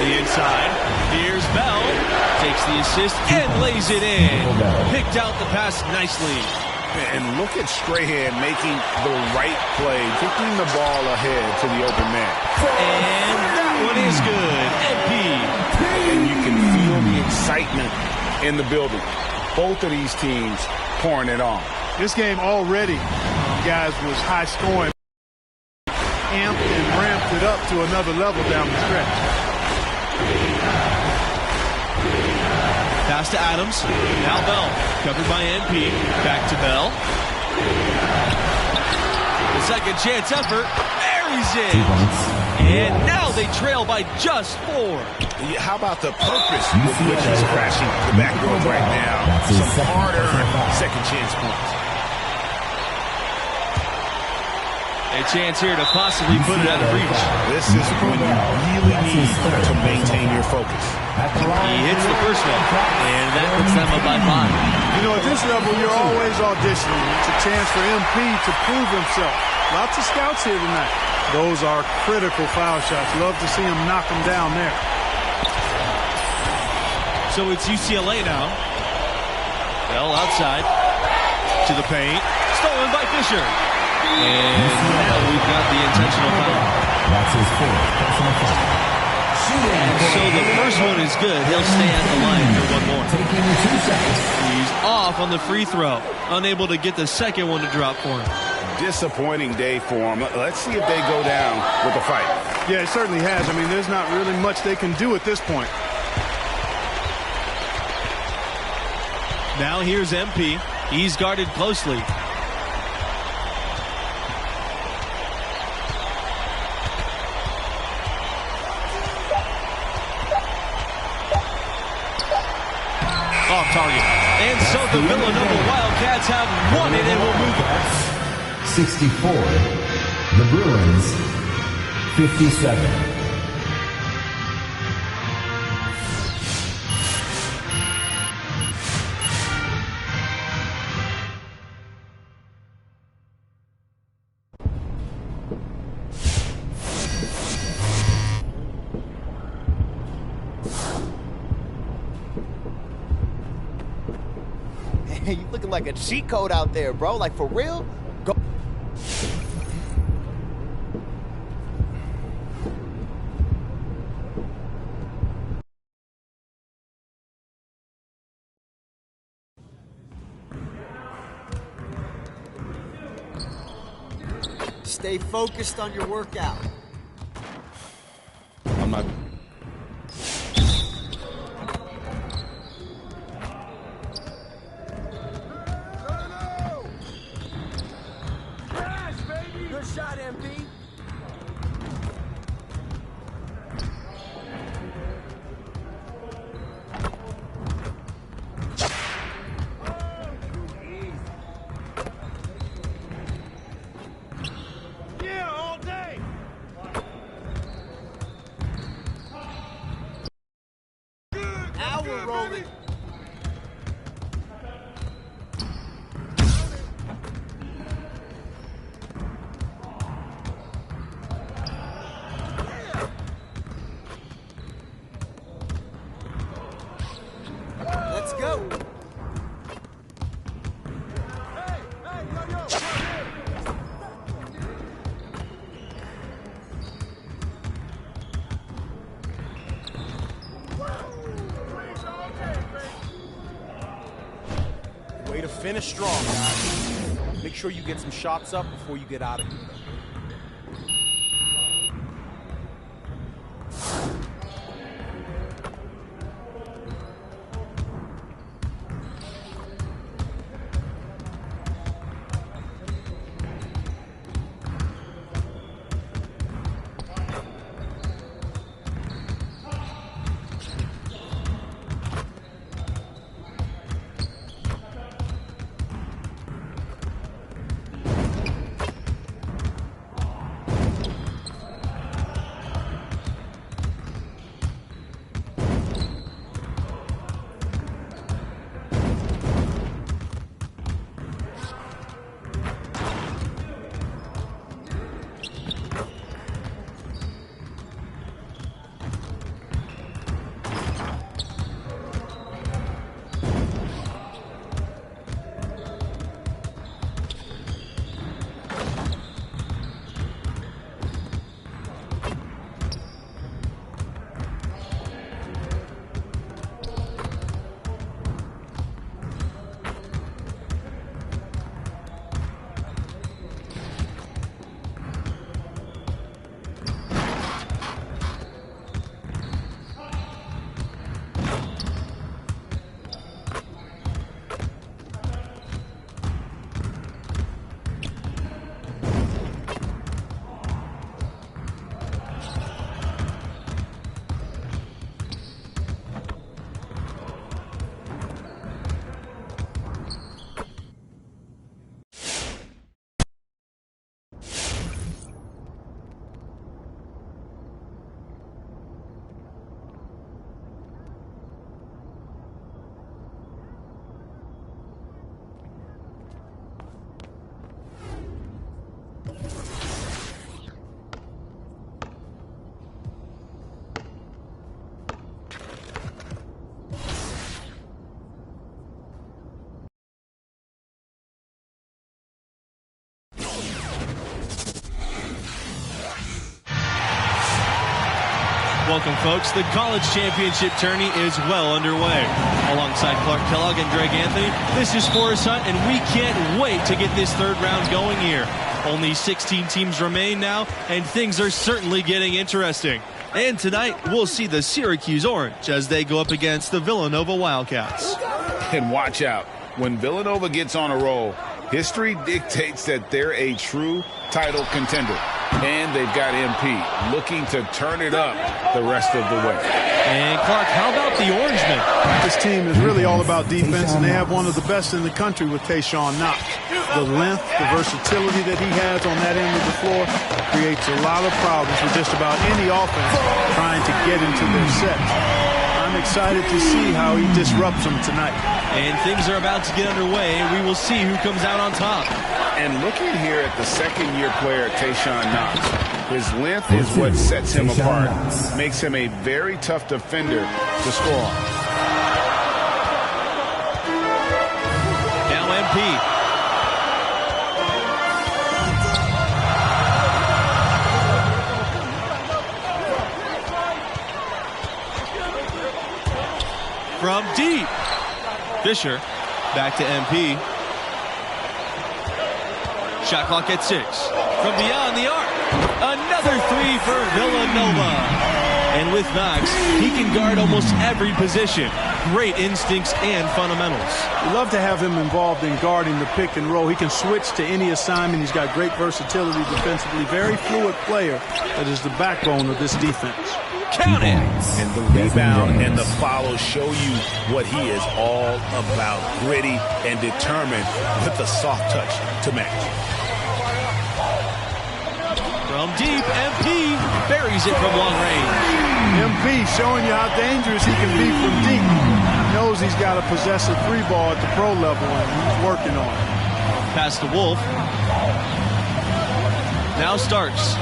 the inside. Here's Bell. Takes the assist and lays it in. Picked out the pass nicely. And look at Strahan making the right play, kicking the ball ahead to the open man. And that one is good. MP. And you can feel the excitement in the building. Both of these teams pouring it on. This game already, guys, was high scoring. Amped and ramped it up to another level down the stretch. Pass to Adams. Now Bell. Covered by NP. Back to Bell. The second chance effort. Buries it. And now they trail by just 4. How about the purpose with which he's crashing the backboard right now? Some harder second chance points. A chance here to possibly put it out of reach. This is when you really need to maintain your focus. He hits the first one, and that puts them up by 5. You know, at this level, you're always auditioning. It's a chance for MP to prove himself. Lots of scouts here tonight. Those are critical foul shots. Love to see him knock them down there. So it's UCLA now. Bell outside to the paint. Stolen by Fisher. And now we've got the intentional foul. That's his 4th personal foul. So the first one is good. He'll stay at the line for one more. Taking 2 seconds. He's off on the free throw. Unable to get the second one to drop for him. Disappointing day for him. Let's see if they go down with a fight. Yeah, it certainly has. I mean, there's not really much they can do at this point. Now here's MP. He's guarded closely. Off target. And so the Villanova Wildcats have won it and will move on. 64. The Bruins, 57. Hey, you looking like a cheat code out there, bro. Like, for real? Go. Stay focused on your workout. I'm not... Good shot, MP. Yeah, all day. Now we're rolling. Let's go. Way to finish strong, guys. Make sure you get some shots up before you get out of here. Welcome, folks. The college championship tourney is well underway. Alongside Clark Kellogg and Greg Anthony, this is Forrest Hunt, and we can't wait to get this third round going here. Only 16 teams remain now, and things are certainly getting interesting. And tonight, we'll see the Syracuse Orange as they go up against the Villanova Wildcats. And watch out. When Villanova gets on a roll, history dictates that they're a true title contender. And they've got MP looking to turn it up the rest of the way. And Clark, how about the Orangemen? This team is really all about defense, and they have one of the best in the country with Tayshaun Knox. The length, the versatility that he has on that end of the floor creates a lot of problems for just about any offense trying to get into their sets. I'm excited to see how he disrupts them tonight. And things are about to get underway, and we will see who comes out on top. And looking here at the second-year player, Tayshaun Knox, his length is what sets him apart, makes him a very tough defender to score on. Now MP. From deep. Fisher back to MP. Shot clock at 6. From beyond the arc. Another three for Villanova. And with Knox, he can guard almost every position. Great instincts and fundamentals. We love to have him involved in guarding the pick and roll. He can switch to any assignment. He's got great versatility defensively. Very fluid player that is the backbone of this defense. Count it. And the rebound and the follow show you what he is all about. Gritty and determined with the soft touch to match. From deep, MP buries it from long range. MP showing you how dangerous he can be from deep. He knows he's got to possess a three ball at the pro level, and he's working on it. Pass to Wolf. Now Starks.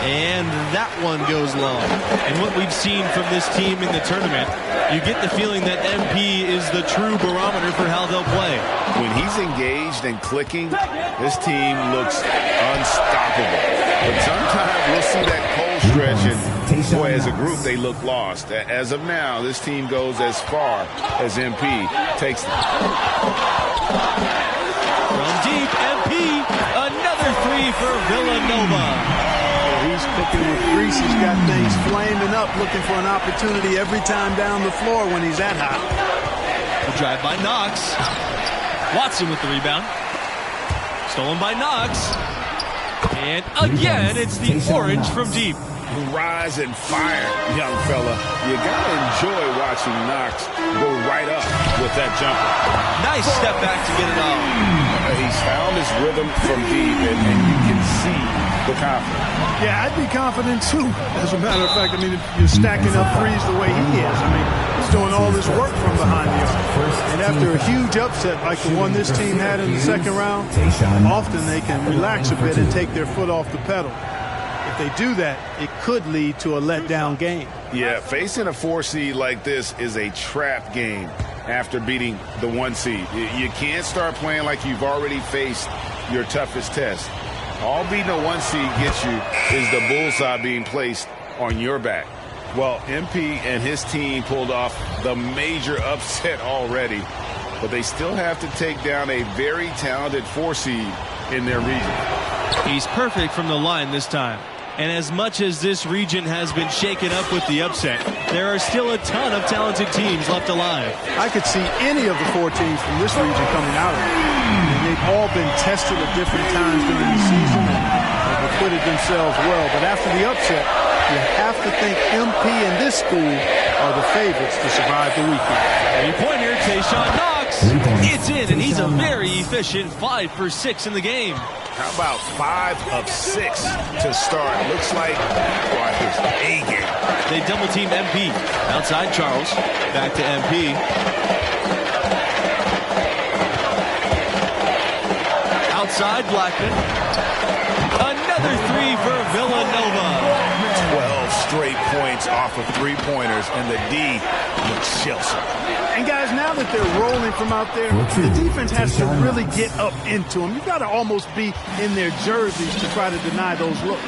And that one goes long. And what we've seen from this team in the tournament, you get the feeling that MP is the true barometer for how they'll play. When he's engaged and clicking, this team looks unstoppable. But sometimes we'll see that cold stretch, and boy, as a group, they look lost. As of now, this team goes as far as MP takes them. From deep, MP, another three for Villanova. He's cooking with grease. He's got things flaming up, looking for an opportunity every time down the floor when he's that hot. The drive by Knox. Watson with the rebound. Stolen by Knox. And again, it's the Orange from deep. Rise and fire, young fella. You gotta enjoy watching Knox go right up with that jumper. Nice step back to get it off. He's found his rhythm from deep, and you can see the confidence. Yeah, I'd be confident too. As a matter of fact, I mean, if you're stacking up threes the way he is, I mean, he's doing all this work from behind the arc. And after a huge upset like the one this team had in the second round, often they can relax a bit and take their foot off the pedal. If they do that, it could lead to a letdown game. Yeah, facing a 4 seed like this is a trap game after beating the 1 seed. You can't start playing like you've already faced your toughest test. All beating a 1 seed gets you is the bullseye being placed on your back. Well, MP and his team pulled off the major upset already, but they still have to take down a very talented 4 seed in their region. He's perfect from the line this time. And as much as this region has been shaken up with the upset, there are still a ton of talented teams left alive. I could see any of the 4 teams from this region coming out of it. They've all been tested at different times during the season and have acquitted themselves well. But after the upset, you have to think MP and this school are the favorites to survive the weekend. 3-pointer, Tayshaun Knox. It's in, and he's a very efficient 5 for 6 in the game. How about 5 of 6 to start? Looks like his A game. They double team MP. Outside Charles. Back to MP. Outside Blackman. Another three for Villanova. 12 straight points off of 3-pointers, and the D looks Chelsea. And guys, now that they're rolling from out there, the defense has to really get up into them. You've got to almost be in their jerseys to try to deny those looks.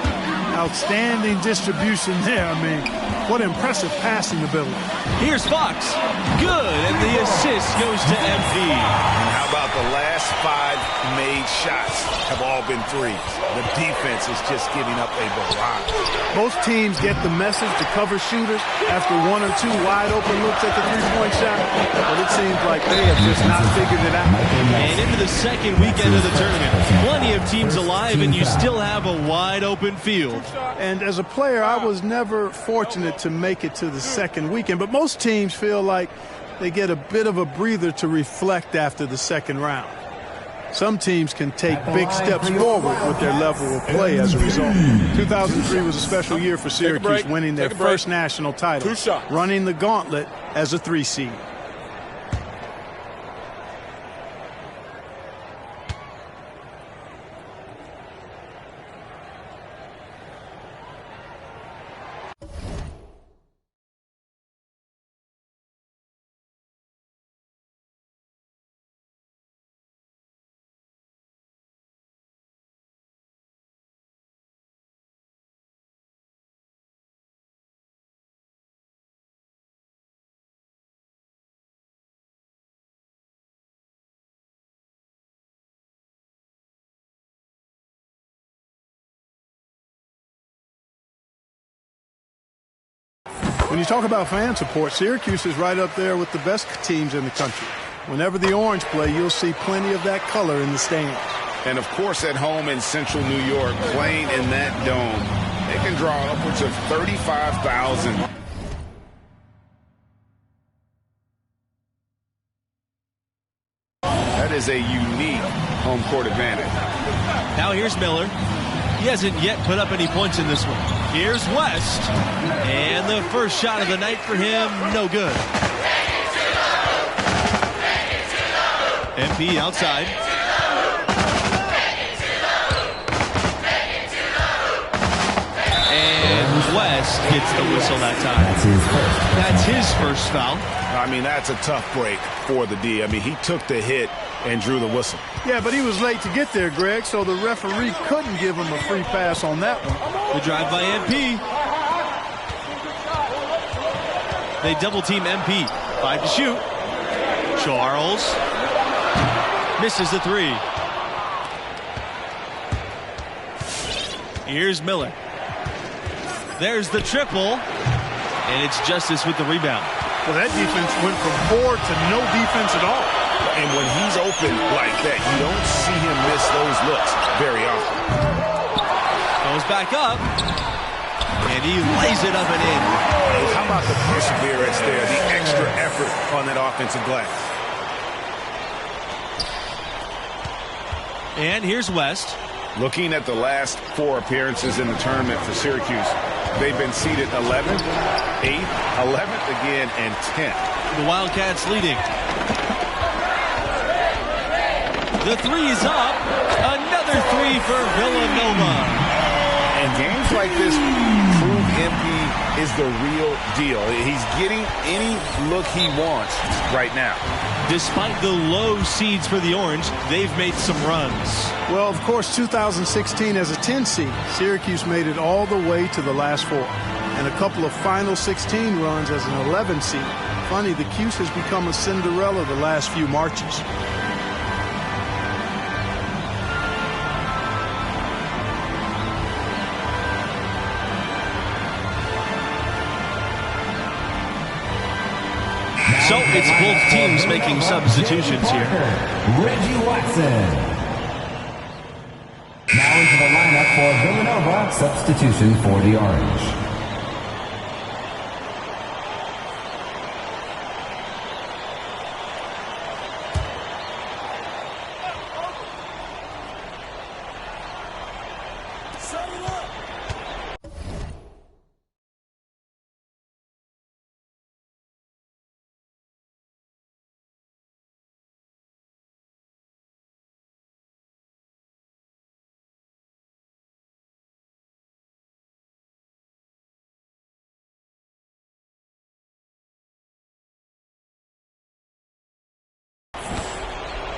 Outstanding distribution there. I mean, what impressive passing ability. Here's Fox. Good, and the assist goes to MP. And how about the last 5 made shots have all been threes? The defense is just giving up a barrage. Most teams get the message to cover shooters after 1 or 2 wide open looks at the three-point shot, but it seems like they have just not figured it out. And into the second weekend of the tournament. Plenty of teams alive, and you still have a wide open field. And as a player, I was never fortunate to make it to the second weekend, but most teams feel like they get a bit of a breather to reflect after the second round. Some teams can take big steps forward with their level of play as a result. 2003 was a special year for Syracuse, winning their first national title, running the gauntlet as a 3 seed. When you talk about fan support, Syracuse is right up there with the best teams in the country. Whenever the Orange play, you'll see plenty of that color in the stands. And, of course, at home in central New York, playing in that dome, they can draw upwards of 35,000. That is a unique home court advantage. Now here's Miller. He hasn't yet put up any points in this one. Here's West. And the first shot of the night for him, no good. MP outside. And West gets the whistle that time. That's his first foul. I mean, that's a tough break for the D. I mean, he took the hit and drew the whistle. Yeah, but he was late to get there, Greg, so the referee couldn't give him a free pass on that one. The drive by MP. They double team MP. 5 to shoot. Charles misses the 3. Here's Miller. There's the triple. And it's Justice with the rebound. Well, that defense went from poor to no defense at all. And when he's open like that, you don't see him miss those looks very often. Goes back up. And he lays it up and in. How about the perseverance there, the extra effort on that offensive glass? And here's West. Looking at the last 4 appearances in the tournament for Syracuse, they've been seeded 11th, 8th, 11th again, and 10th. The Wildcats leading. The 3 is up. Another 3 for Villanova. And games like this prove MP is the real deal. He's getting any look he wants right now. Despite the low seeds for the Orange, they've made some runs. Well, of course, 2016 as a 10 seed, Syracuse made it all the way to the last 4. And a couple of final 16 runs as an 11 seed. Funny, the Cuse has become a Cinderella the last few marches. So it's both teams making substitutions here. Reggie Watson. Now into the lineup for Villanova. Substitution for the Orange.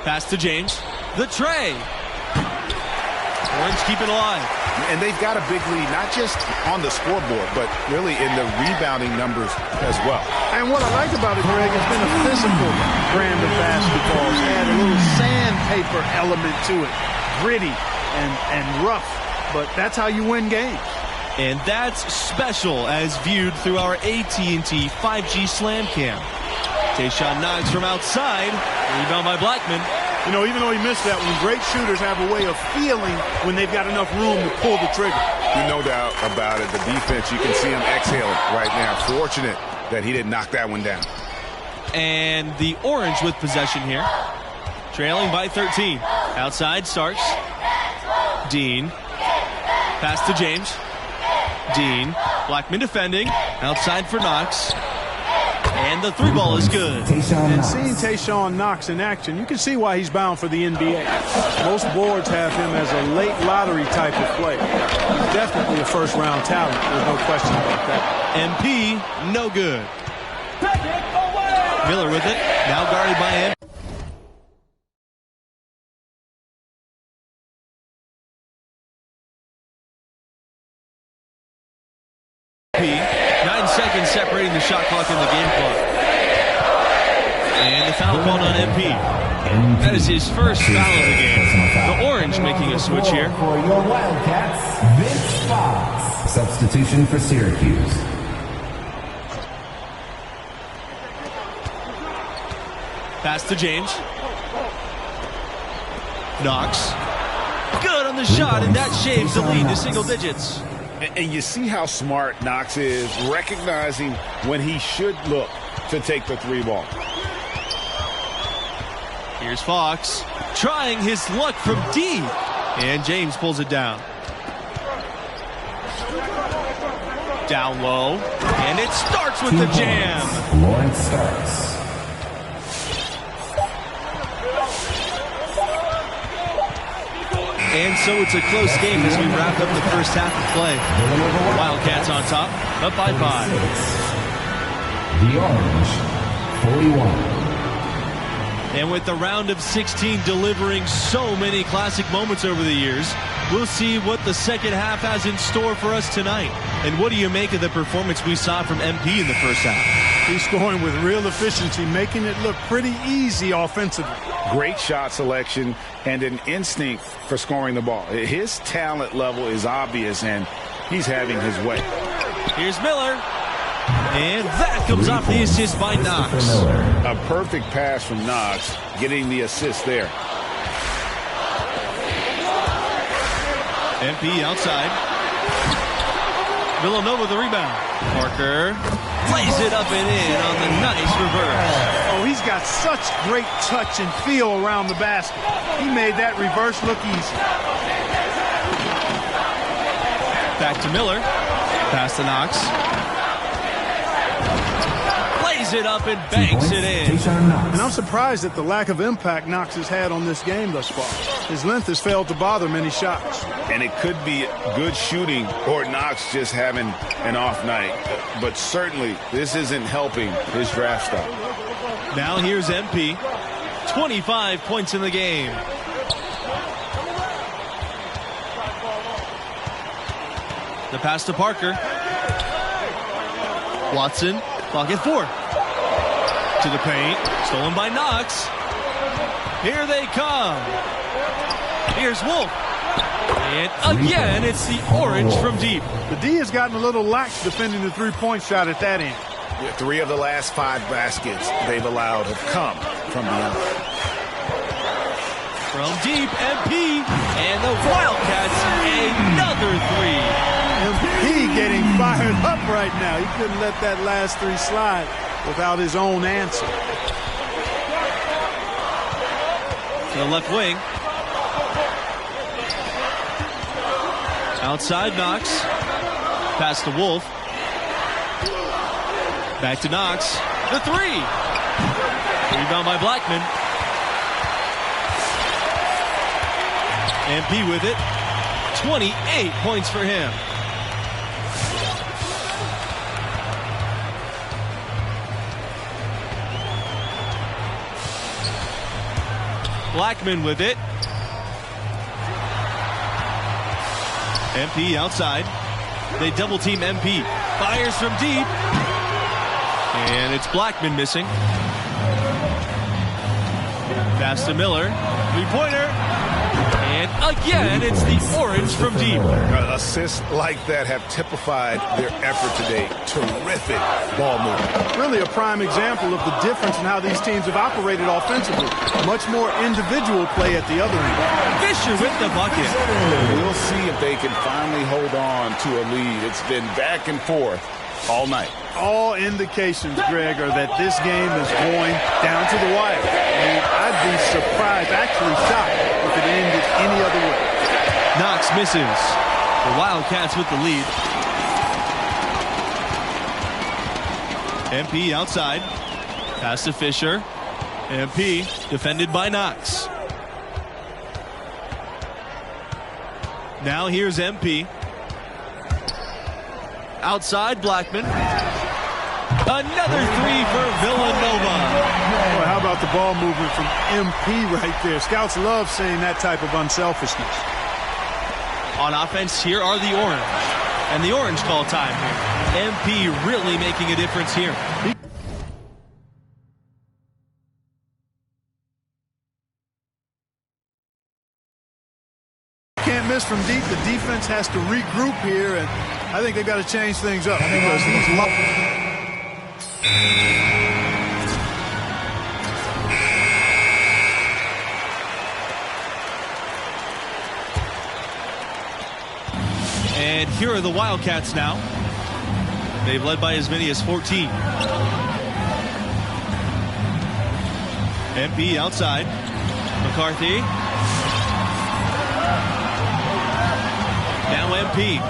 Pass to James. The tray. Orange keep it alive. And they've got a big lead, not just on the scoreboard, but really in the rebounding numbers as well. And what I like about it, Greg, it's been a physical brand of basketball. It's had a little sandpaper element to it, gritty and rough, but that's how you win games. And that's special as viewed through our AT&T 5G Slam Cam. Tayshaun Knox from outside, rebound by Blackman. You know, even though he missed that one, great shooters have a way of feeling when they've got enough room to pull the trigger. No doubt about it. The defense, you can see him exhaling right now. Fortunate that he didn't knock that one down. And the Orange with possession here. Trailing by 13. Outside, Starks. Dean. Pass to James. Dean. Blackman defending. Outside for Knox. And the three ball is good. And seeing Tayshaun Knox in action, you can see why he's bound for the NBA. Most boards have him as a late lottery type of player. He's definitely a first-round talent. There's no question about that. MP, no good. Miller with it. Now guarded by MP. Separating the shot clock and the game clock. And the foul called on MP. That is his first foul of the game. The Orange making a switch here. For your Wildcats, Vince Fox. Substitution for Syracuse. Pass to James. Knox. Good on the shot, and that shaves the lead to single digits. And you see how smart Knox is, recognizing when he should look to take the three ball. Here's Fox trying his luck from deep. And James pulls it down. Down low. And it starts with the jam. Lawrence starts. And so it's a close game as we wrap up the first half of play. Wildcats on top, up by 5. The Orange, 41. And with the round of 16 delivering so many classic moments over the years, we'll see what the second half has in store for us tonight. And what do you make of the performance we saw from MP in the first half? He's scoring with real efficiency, making it look pretty easy offensively. Great shot selection and an instinct for scoring the ball. His talent level is obvious, and he's having his way. Here's Miller. And that comes off the assist by Knox. A perfect pass from Knox, getting the assist there. MP outside. Villanova the rebound. Parker plays it up and in on the nice reverse. Oh, he's got such great touch and feel around the basket. He made that reverse look easy. Back to Miller. Pass to Knox. Plays it up and banks it in. And I'm surprised at the lack of impact Knox has had on this game thus far. His length has failed to bother many shots. And it could be good shooting or Knox just having an off night. But certainly this isn't helping his draft stock. Now here's MP. 25 points in the game. The pass to Parker. Watson, clock at 4. To the paint, stolen by Knox. Here they come. Here's Wolf. And again, it's the Orange from deep. The D has gotten a little lax defending the three-point shot at that end. 3 of the last 5 baskets they've allowed have come from beyond. From deep, MP, and the Wildcats another 3. MP getting fired up right now. He couldn't let that last 3 slide without his own answer. To the left wing. Outside Knox. Pass to Wolf. Back to Knox. The 3. Rebound by Blackman. MP with it. 28 points for him. Blackman with it. MP outside. They double team MP. Fires from deep. And it's Blackman missing. Pass to Miller. Three-pointer. And again, it's the Orange from deep. Assists like that have typified their effort today. Terrific ball movement. Really a prime example of the difference in how these teams have operated offensively. Much more individual play at the other end. Fisher with the bucket. We'll see if they can finally hold on to a lead. It's been back and forth all night. All indications, Greg, are that this game is going down to the wire. And I'd be surprised, actually shocked, if it ended any other way. Knox misses. The Wildcats with the lead. MP outside. Pass to Fisher. MP defended by Knox. Now here's MP. Outside Blackman. Another three for Villanova. Boy, how about the ball movement from MP right there? Scouts love seeing that type of unselfishness. On offense, here are the Orange. And the Orange call time here. MP really making a difference here. Can't miss from deep. The defense has to regroup here, and I think they've got to change things up because he's And here are the Wildcats now. They've led by as many as 14. MP outside. McCarthy. Now MP.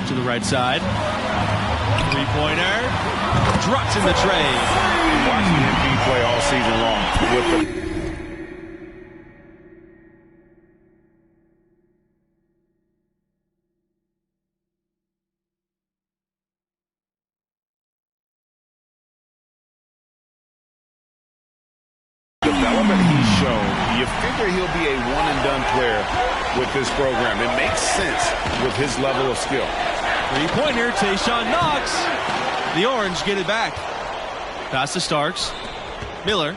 To the right side. Three-pointer. Drops in the tray. Watching MP play all season long with the development he's shown. You figure he'll be a one-and-done player with this program. It makes sense with his level of skill. Three-pointer, Tayshaun Knox. The Orange get it back. Pass to Starks. Miller.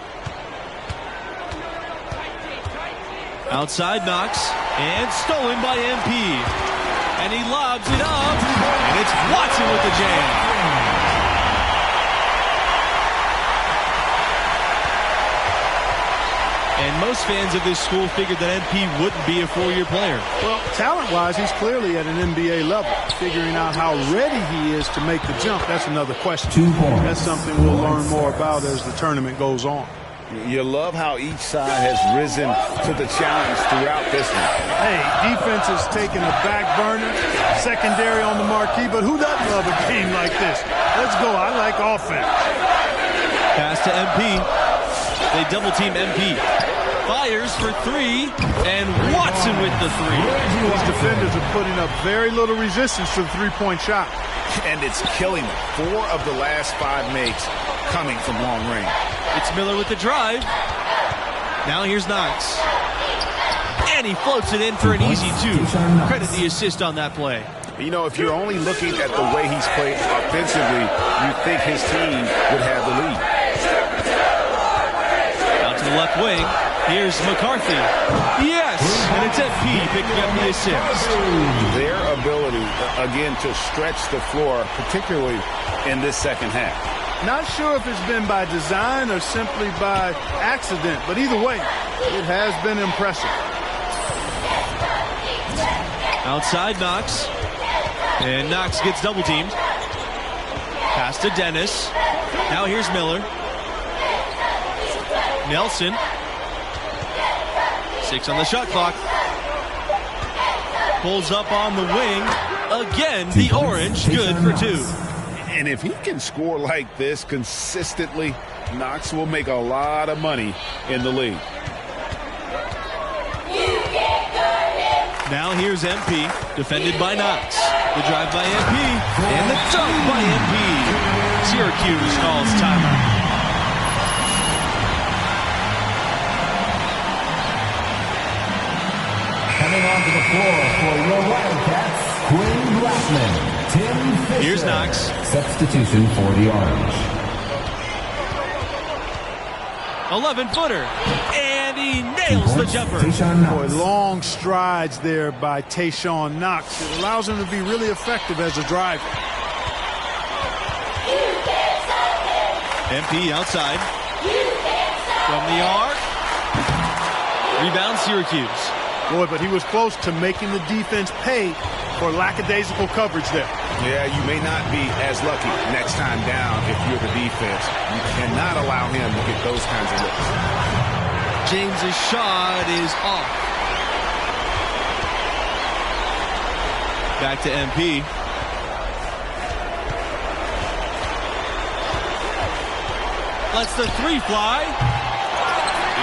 Outside Knox. And stolen by MP. And he lobs it up. And it's Watson with the jam. And most fans of this school figured that MP wouldn't be a four-year player. well, talent-wise, he's clearly at an NBA level. Figuring out how ready he is to make the jump, that's another question. 2 points. That's something we'll learn more about as the tournament goes on. You love how each side has risen to the challenge throughout this one. Hey, defense is taking a back burner, secondary on the marquee, but who doesn't love a game like this? Let's go. I like offense. Pass to MP. They double-team MP. Fires for three, and Watson with the three. These defenders are putting up very little resistance to the three-point shot. And it's killing them. 4 of the last 5 makes coming from long range. It's Miller with the drive. Now here's Knox. And he floats it in for an easy 2. Credit the assist on that play. You know, if you're only looking at the way he's played offensively, you think his team would have the lead. Out to the left wing. Here's McCarthy. Yes! And it's MP picking up the assist. Their ability, again, to stretch the floor, particularly in this second half. Not sure if it's been by design or simply by accident, but either way, it has been impressive. Outside Knox. And Knox gets double-teamed. Pass to Dennis. Now here's Miller. Nelson. 6 on the shot clock. Pulls up on the wing. Again, the Orange good for 2. And if he can score like this consistently, Knox will make a lot of money in the league. Now here's MP, defended by Knox. The drive by MP, and the dunk by MP. Syracuse calls timeout. Coming onto the floor for your Wildcats, Quinn Blackman. Tim Fisher. Here's Knox. Substitution for the Orange. 11-footer. And he nails the jumper. Boy, long strides there by Tayshaun Knox. It allows him to be really effective as a driver. MP outside. From the arc. Rebound Syracuse. Boy, but he was close to making the defense pay for lackadaisical coverage there. Yeah, you may not be as lucky next time down if you're the defense. You cannot allow him to get those kinds of looks. James's shot is off. Back to MP. Lets the three fly.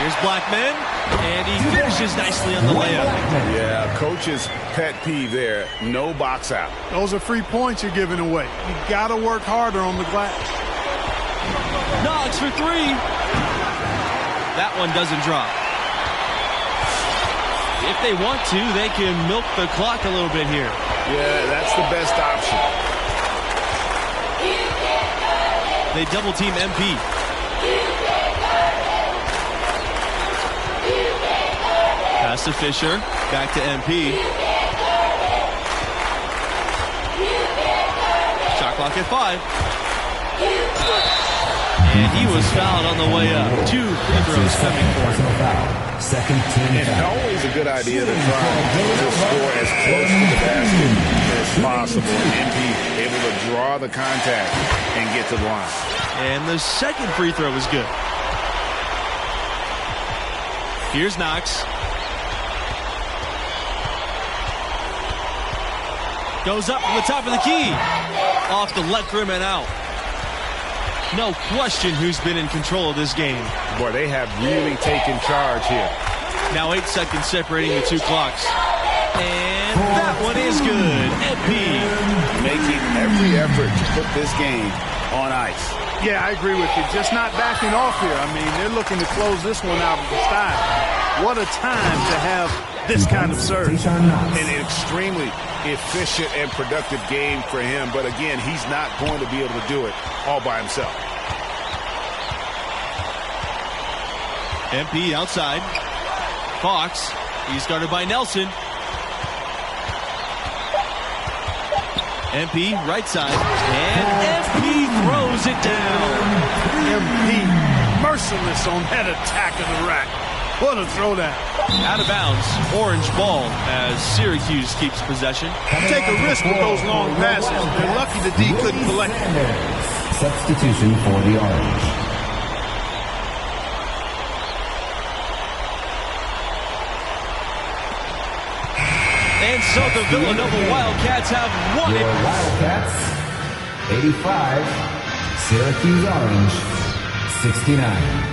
Here's Blackman. And he finishes nicely on the layup. Yeah, coach's pet peeve there. No box out. Those are free points you're giving away. You got to work harder on the glass. Knox for three. That one doesn't drop. If they want to, they can milk the clock a little bit here. Yeah, that's the best option. They double team MP. Pass to Fisher. Back to MP. Shot clock at 5. And he was fouled on the way up. 2 free throws coming for him. Second team. And always a good idea to try to score as close to the basket as possible. MP able to draw the contact and get to the line. And the second free throw was good. Here's Knox. Goes up from the top of the key. Off the left rim and out. No question who's been in control of this game. Boy, they have really taken charge here. Now 8 seconds separating the two clocks. And that one is good. MP making every effort to put this game on ice. Yeah, I agree with you. Just not backing off here. I mean, they're looking to close this one out of the style. What a time to have this kind of serve. An extremely efficient and productive game for him. But again, he's not going to be able to do it all by himself. MP outside. Fox. He's guarded by Nelson. MP right side. And MP throws it down. MP merciless on that attack of the rack. What a throwdown. Out of bounds. Orange ball as Syracuse keeps possession. Take a risk with those long passes. They're lucky the D couldn't collect it. Substitution for the Orange. And so the Villanova Wildcats have won it. Your Wildcats, 85. Syracuse Orange, 69.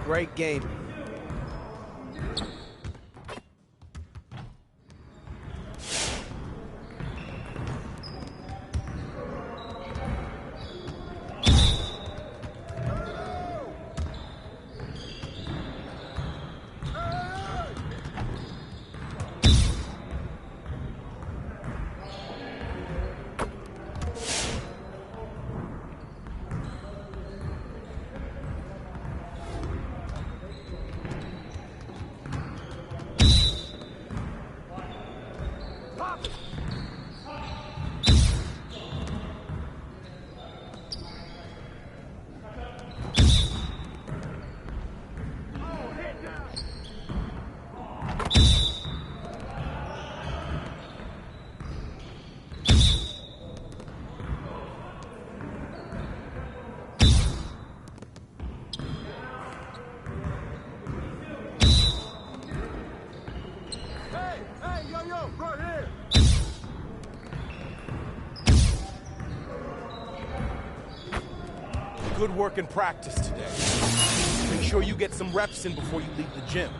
Great game. Good work in practice today. Make sure you get some reps in before you leave the gym.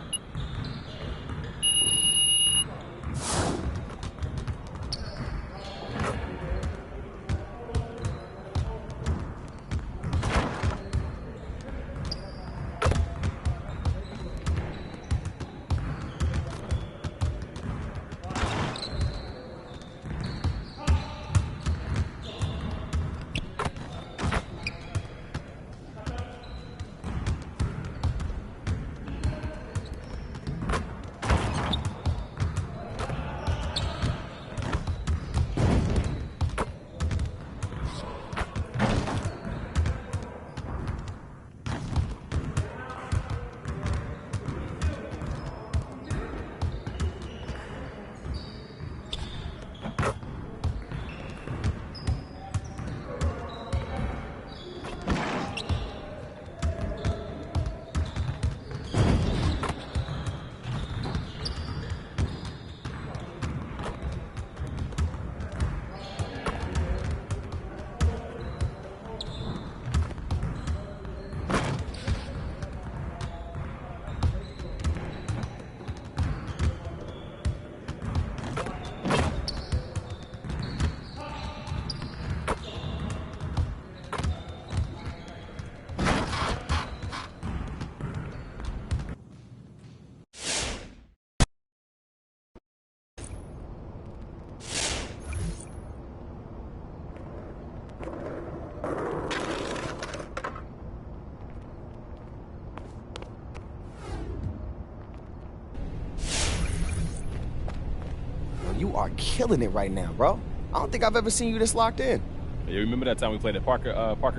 You are killing it right now, bro. I don't think I've ever seen you this locked in. You remember that time we played at Parker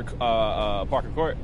Court?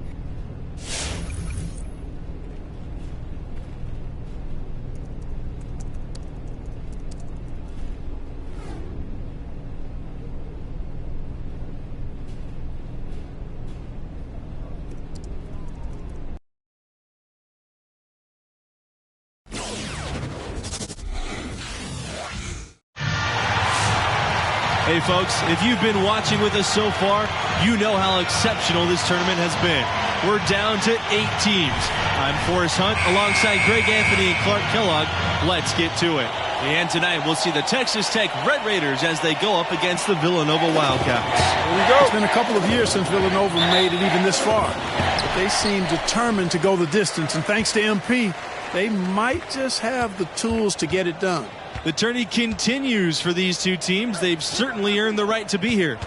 Hey folks, if you've been watching with us so far, you know how exceptional this tournament has been. We're down to 8 teams. I'm Forrest Hunt alongside Greg Anthony and Clark Kellogg. Let's get to it. And tonight we'll see the Texas Tech Red Raiders as they go up against the Villanova Wildcats. Here we go. It's been a couple of years since Villanova made it even this far. But they seem determined to go the distance. And thanks to MP, they might just have the tools to get it done. The tourney continues for these two teams. They've certainly earned the right to be here.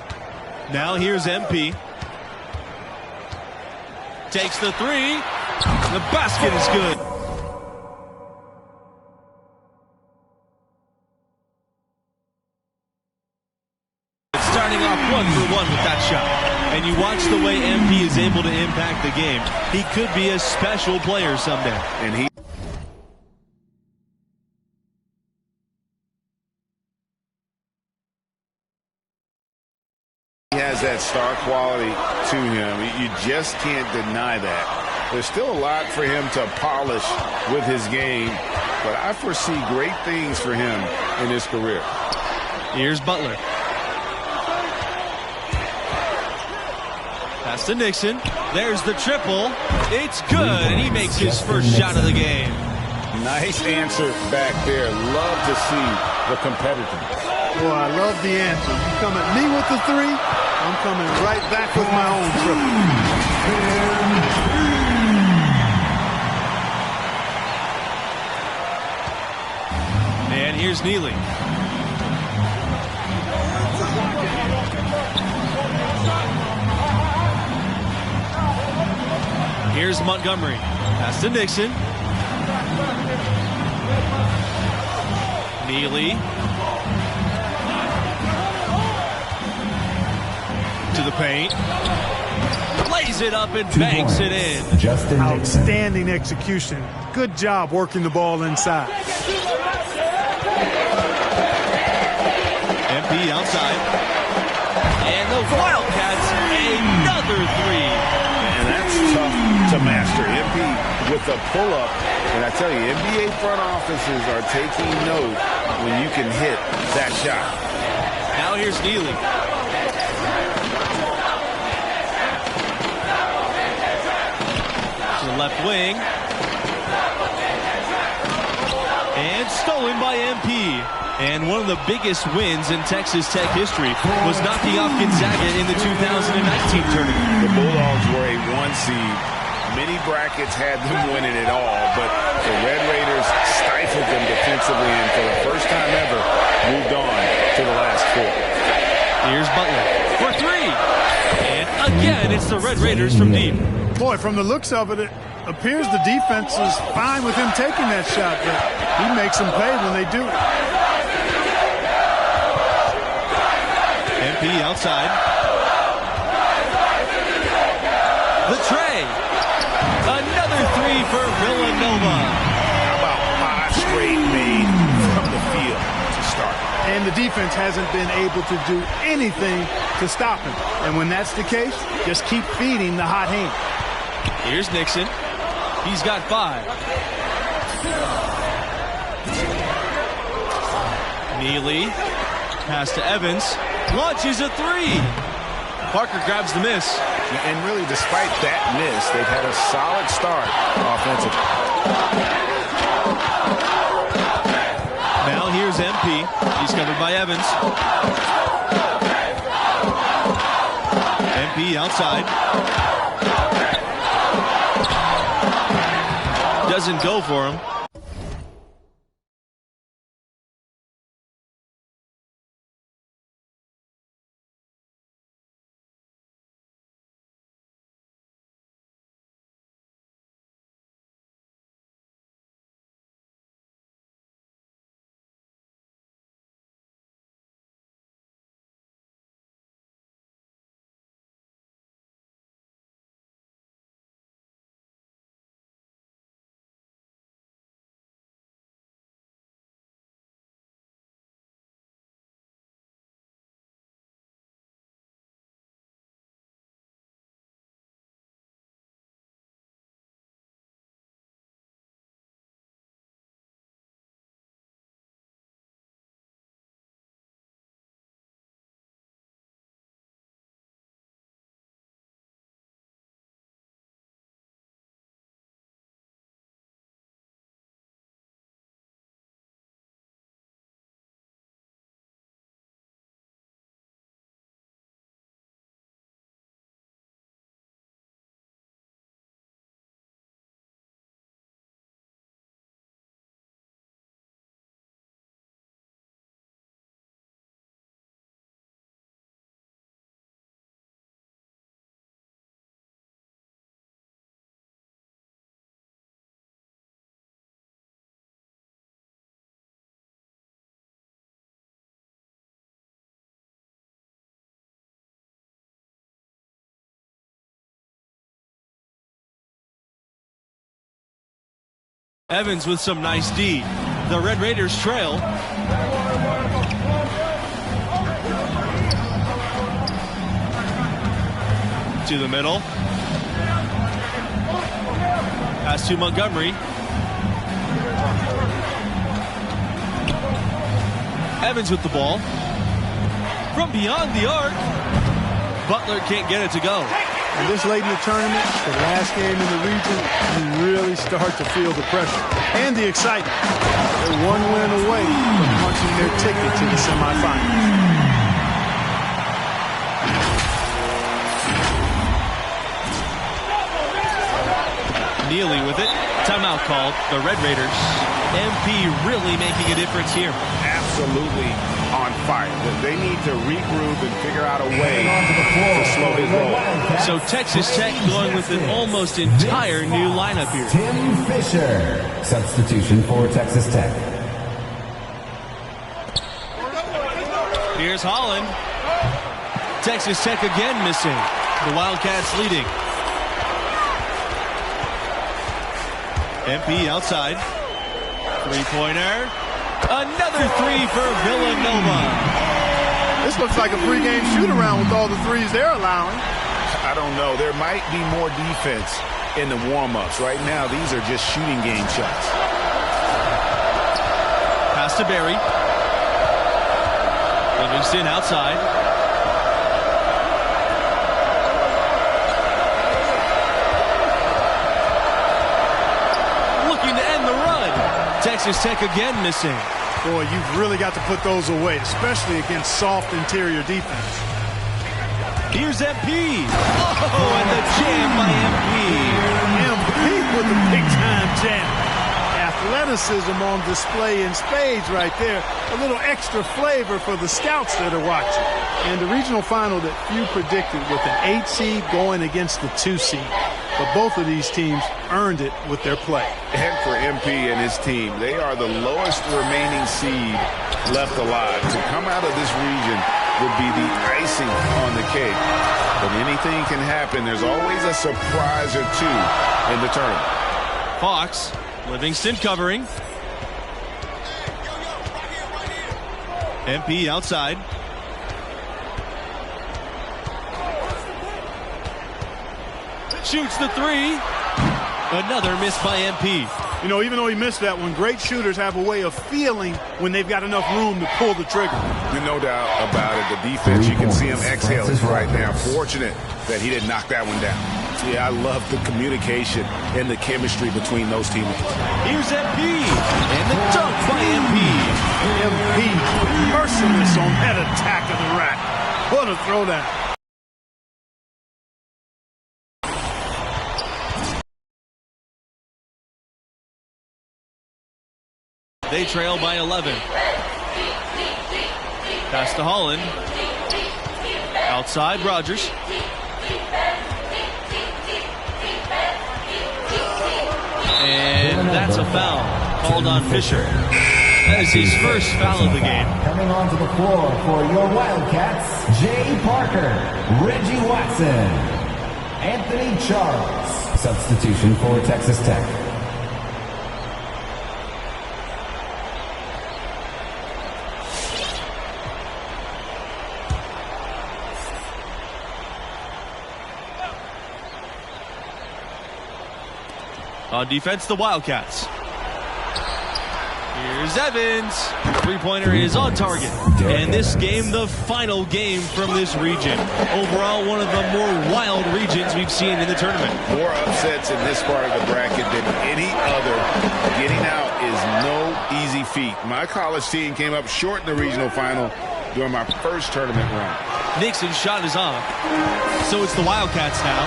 Now here's MP. Takes the three. The basket is good. It's starting off 1-for-1 with that shot. And you watch the way MP is able to impact the game. He could be a special player someday. And he has that star quality to him. You just can't deny that. There's still a lot for him to polish with his game, but I foresee great things for him in his career. Here's Butler. Pass to Nixon. There's the triple. It's good, and he makes his first shot of the game. Nice answer back there. Love to see the competitiveness. Boy, I love the answer. You come at me with the three, I'm coming right back with my own triple. And here's Neely. Here's Montgomery. Pass to Nixon. Neely. To the paint. Lays it up and banks it in. Outstanding execution. Good job working the ball inside. MP outside. And the Wildcats, another three. And that's tough to master. MP with the pull-up And I tell you, NBA front offices are taking note when you can hit that shot. Now here's Neely. To the left wing. And stolen by MP. And one of the biggest wins in Texas Tech history was knocking off Gonzaga in the 2019 tournament. The Bulldogs were a 1 seed. Many brackets had them winning it all, but the Red Raiders stifled them defensively and for the first time ever moved on to the last 4. Here's Butler for 3. And again, it's the Red Raiders from deep. Boy, from the looks of it, it appears the defense is fine with him taking that shot, but he makes them pay when they do it. MP outside. The tray. Another 3 for Villanova. How about 5 straight made from the field to start? And the defense hasn't been able to do anything to stop him. And when that's the case, just keep feeding the hot hand. Here's Nixon. He's got 5. Neely. Pass to Evans. Launches a 3. Parker grabs the miss. And really, despite that miss, they've had a solid start offensively. Now here's MP. He's covered by Evans. MP outside. Doesn't go for him. Evans with some nice D. The Red Raiders trail. To the middle. Pass to Montgomery. Evans with the ball. From beyond the arc. Butler can't get it to go. And this late in the tournament, the last game in the region, you really start to feel the pressure and the excitement. They're one win away from punching their ticket to the semifinals. Neely with it. Timeout called. The Red Raiders. MP really making a difference here. Absolutely on fire. They need to regroup and figure out a way to slow his roll. So Texas Tech going with an almost entire new lineup here. Tim Fisher, substitution for Texas Tech. Here's Holland. Texas Tech again missing. The Wildcats leading. MP outside. Three-pointer. Another 3 for Villanova. This looks like a pregame shoot-around with all the threes they're allowing. I don't know. There might be more defense in the warm-ups. Right now, these are just shooting game shots. Pass to Barry. Livingston outside. Looking to end the run. Texas Tech again missing. Boy, you've really got to put those away, especially against soft interior defense. Here's MP. Oh, and the jam by MP. MP with the big-time jam. Athleticism on display in spades right there. A little extra flavor for the scouts that are watching. And the regional final that few predicted with an 8 seed going against the 2 seed. But both of these teams earned it with their play. And for MP and his team, they are the lowest remaining seed left alive. To come out of this region would be the icing on the cake. But anything can happen. There's always a surprise or two in the tournament. Fox, Livingston covering. MP outside. Shoots the three. Another miss by MP. You know, even though he missed that one, great shooters have a way of feeling when they've got enough room to pull the trigger. There's no doubt about it. The defense, you can see him exhaling right now. Fortunate that he didn't knock that one down. Yeah, I love the communication and the chemistry between those teammates. Here's MP. And the dunk by MP. MP, merciless on that attack of the rack. What a throwdown. They trail by 11. Pass to Holland. Outside, Rogers. And that's a foul called on Fisher. That is his first foul of the game. Coming onto the floor for your Wildcats, Jay Parker, Reggie Watson, Anthony Charles. Substitution for Texas Tech. On defense, the Wildcats. Here's Evans. Three-pointer is on target. And this game, the final game from this region. Overall, one of the more wild regions we've seen in the tournament. More upsets in this part of the bracket than any other. Getting out is no easy feat. My college team came up short in the regional final during my first tournament run. Nixon's shot is on. So it's the Wildcats now.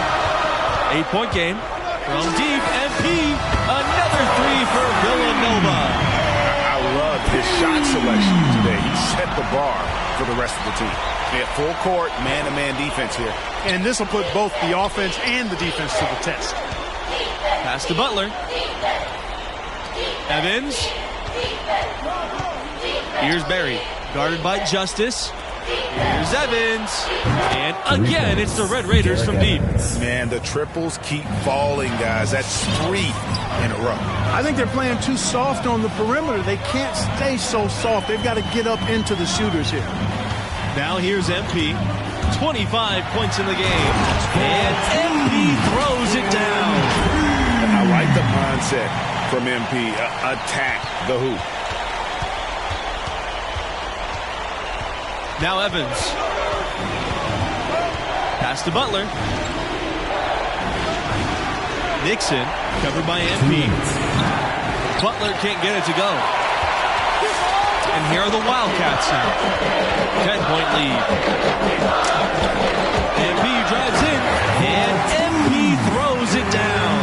8-point game. From deep, MP, another three for Villanova. I love his shot selection today. He set the bar for the rest of the team. They have full court, man-to-man defense here. And this will put both the offense and the defense to the test. Pass to Butler. Evans. Here's Barry, guarded by Justice. Here's Evans. And again, it's the Red Raiders from deep. Man, the triples keep falling, guys. That's 3 in a row. I think they're playing too soft on the perimeter. They can't stay so soft. They've got to get up into the shooters here. Now here's MP. 25 points in the game. And MP throws it down. I like the mindset from MP. Attack the hoop. Now Evans. Pass to Butler. Nixon, covered by MP. Butler can't get it to go. And here are the Wildcats now. 10-point lead. MP drives in, and MP throws it down.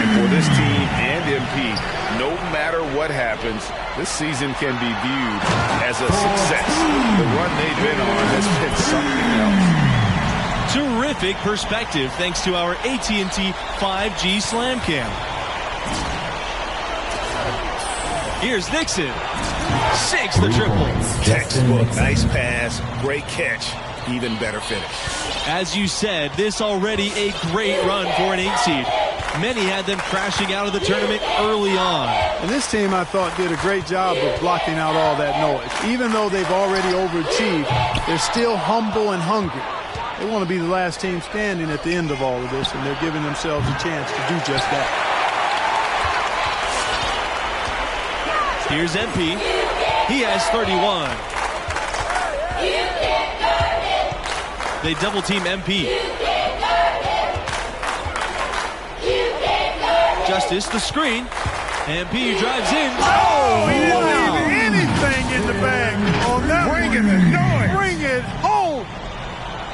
And for this team and MP, no matter what happens, this season can be viewed as a success. The run they've been on has been something else. Terrific perspective thanks to our AT&T 5G Slam Cam. Here's Nixon. 6 the triple. Textbook, nice pass, great catch, even better finish. As you said, this already a great run for an 8 seed. Many had them crashing out of the tournament early on. And this team, I thought, did a great job of blocking out all that noise. Even though they've already overachieved, they're still humble and hungry. They want to be the last team standing at the end of all of this, and they're giving themselves a chance to do just that. Here's MP. He has 31. They double team MP. Justice, the screen. MP drives in. Oh, he didn't leave anything in the bag on that one. Bringing the noise. Bring it home.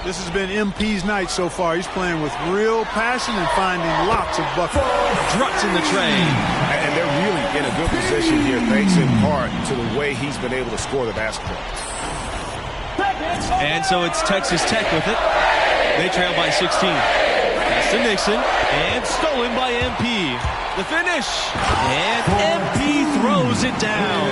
This has been MP's night so far. He's playing with real passion and finding lots of buckets. Druts in the tray. And they're really in a good position here, thanks in part to the way he's been able to score the basketball. And so it's Texas Tech with it. They trail by 16. Pass to Nixon. And stolen by MP. The finish. And MP throws it down.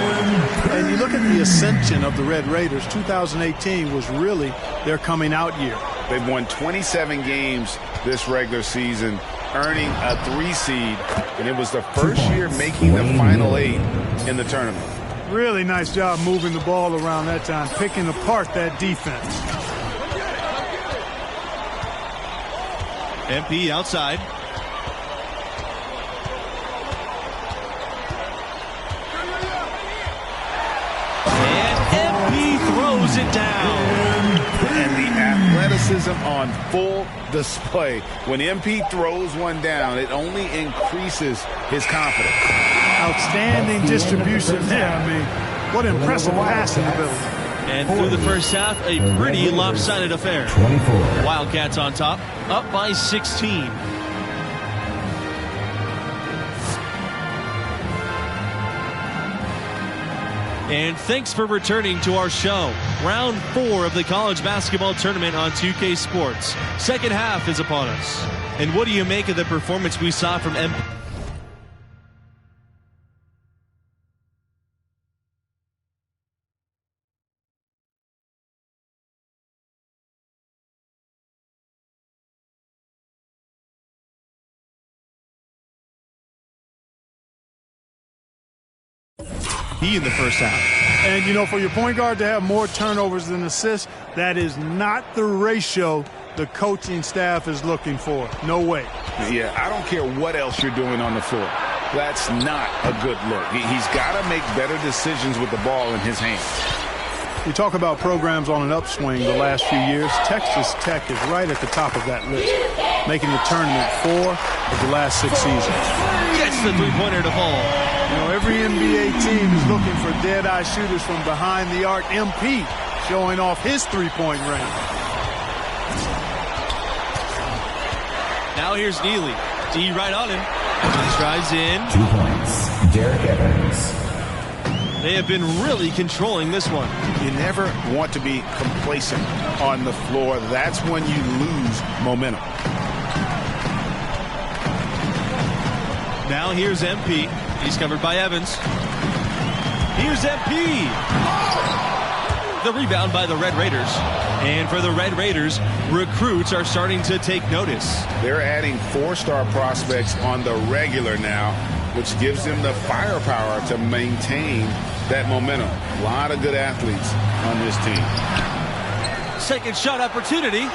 And you look at the ascension of the Red Raiders. 2018 was really their coming out year. They've won 27 games this regular season, earning a 3 seed, and it was the first year making the Final 8 in the tournament. Really nice job moving the ball around that time, picking apart that defense. MP outside. And MP throws it down. And the athleticism on full display. When MP throws one down, it only increases his confidence. Outstanding distribution there. I mean, what impressive passing ability. And through the first half, a pretty lopsided affair. Wildcats on top, up by 16. And thanks for returning to our show. Round 4 of the college basketball tournament on 2K Sports. Second half is upon us. And what do you make of the performance we saw from MP? In the first half. And, you know, for your point guard to have more turnovers than assists, that is not the ratio the coaching staff is looking for. No way. Yeah, I don't care what else you're doing on the floor. That's not a good look. He's got to make better decisions with the ball in his hands. You talk about programs on an upswing the last few years. Texas Tech is right at the top of that list, making the tournament 4 of the last 6 seasons. Gets the three-pointer to fall. You know, every NBA team is looking for dead-eye shooters from behind the arc. MP showing off his three-point range. Now here's Neely. D right on him. He drives in. 2 points. Derek Evans. They have been really controlling this one. You never want to be complacent on the floor. That's when you lose momentum. Now here's MP. He's covered by Evans. Here's MP. The rebound by the Red Raiders. And for the Red Raiders, recruits are starting to take notice. They're adding 4-star prospects on the regular now, which gives them the firepower to maintain that momentum. A lot of good athletes on this team. Second shot opportunity.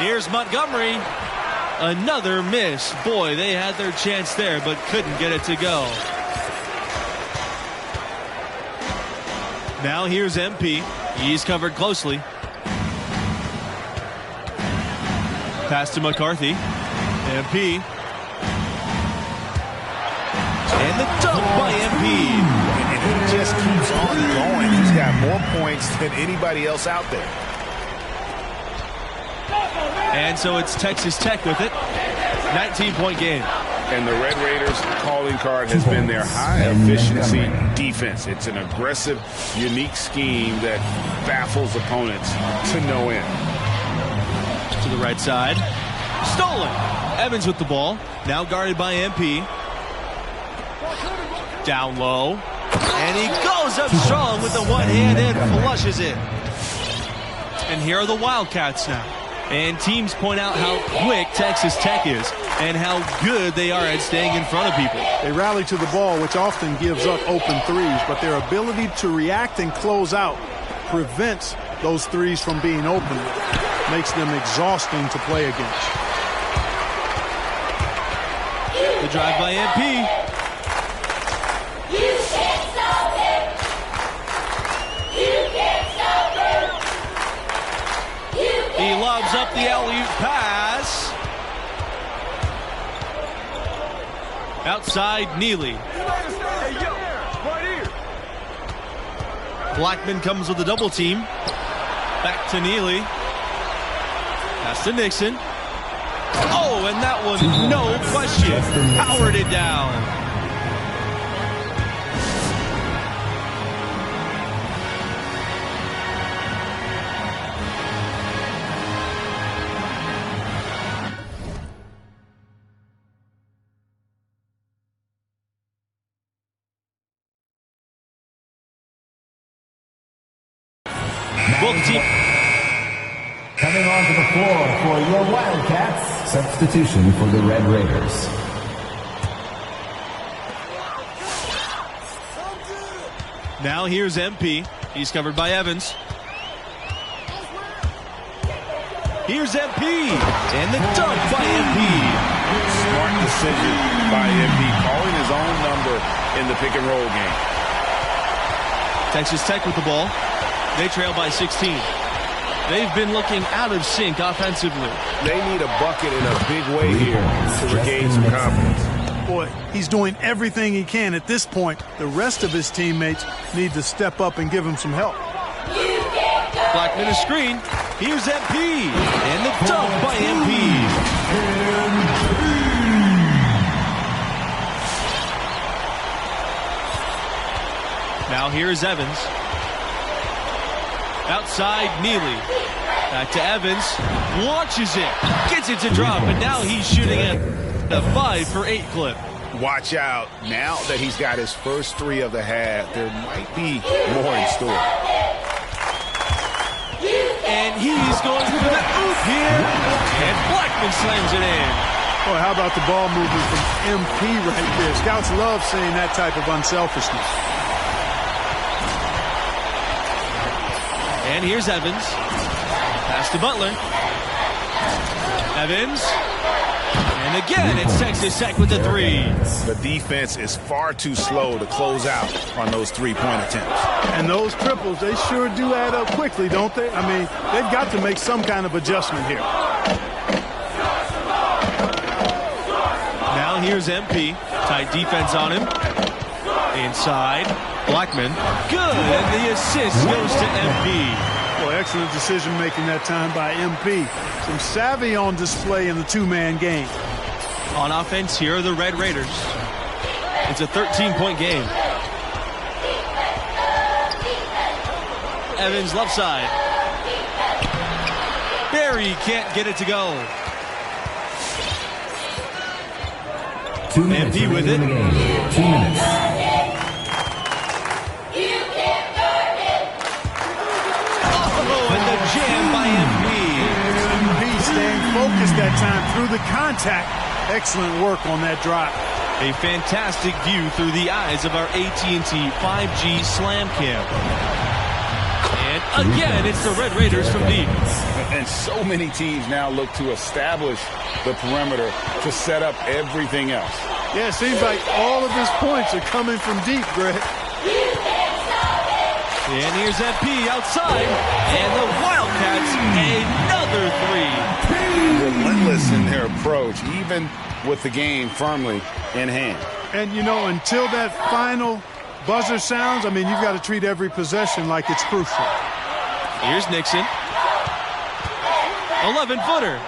Here's Montgomery. Another miss. Boy, they had their chance there, but couldn't get it to go. Now here's MP. He's covered closely. Pass to McCarthy. MP. And the dunk by MP. And he just keeps on going. He's got more points than anybody else out there. And so it's Texas Tech with it. 19-point game. And the Red Raiders calling card has been their high-efficiency defense. It's an aggressive, unique scheme that baffles opponents to no end. To the right side. Stolen. Evans with the ball. Now guarded by MP. Down low. And he goes up strong with the one hand and flushes it. And here are the Wildcats now. And teams point out how quick Texas Tech is and how good they are at staying in front of people. They rally to the ball, which often gives up open threes, but their ability to react and close out prevents those threes from being open. Makes them exhausting to play against. The drive by MP. You can't stop him. You can't stop him. He lobs up the alley-oop pass. Outside, Neely. Hey, yo, right here. Blackman comes with a double team. Back to Neely. Pass to Nixon. Oh, and that one, no question, powered it down. Both teams. Coming onto the floor for your Wildcats, substitution for the Red Raiders. Now here's MP. He's covered by Evans. Here's MP. And the dunk by MP. Smart decision by MP, calling his own number in the pick and roll game. Texas Tech with the ball. They trail by 16. They've been looking out of sync offensively. They need a bucket in a big way here to regain some confidence. Boy, he's doing everything he can at this point. The rest of his teammates need to step up and give him some help. Blackman a screen. Here's MP. And the dunk by MP. Now here's Evans. Outside, Neely. Back to Evans. Launches it. Gets it to drop. And now he's shooting at a 5 for 8 clip. Watch out. Now that he's got his first three of the half, there might be more in store. And he's going for the oop here. And Blackman slams it in. Boy, how about the ball movement from MP right there? Scouts love seeing that type of unselfishness. And here's Evans. Pass to Butler. Evans. And again, it's Texas Tech with the three. The defense is far too slow to close out on those three-point attempts. And those triples, they sure do add up quickly, don't they? I mean, they've got to make some kind of adjustment here. Now here's MP. Tight defense on him. Inside. Blackman. Good. And the assist goes to MP. Boy, excellent decision-making that time by MP. Some savvy on display in the two-man game. On offense, here are the Red Raiders. It's a 13-point game. Evans left side. Barry can't get it to go. 2 minutes MP with it. 2 minutes. Oh, and the jam by MP. MP staying focused that time through the contact. Excellent work on that drive. A fantastic view through the eyes of our AT&T 5G Slam Cam. And again, it's the Red Raiders from deep. And so many teams now look to establish the perimeter to set up everything else. Yeah, it seems like all of his points are coming from deep, Greg. And here's MP outside. And the Wildcats, another three. Relentless in their approach, even with the game firmly in hand. And, you know, until that final buzzer sounds, I mean, you've got to treat every possession like it's crucial. Here's Nixon. 11-footer.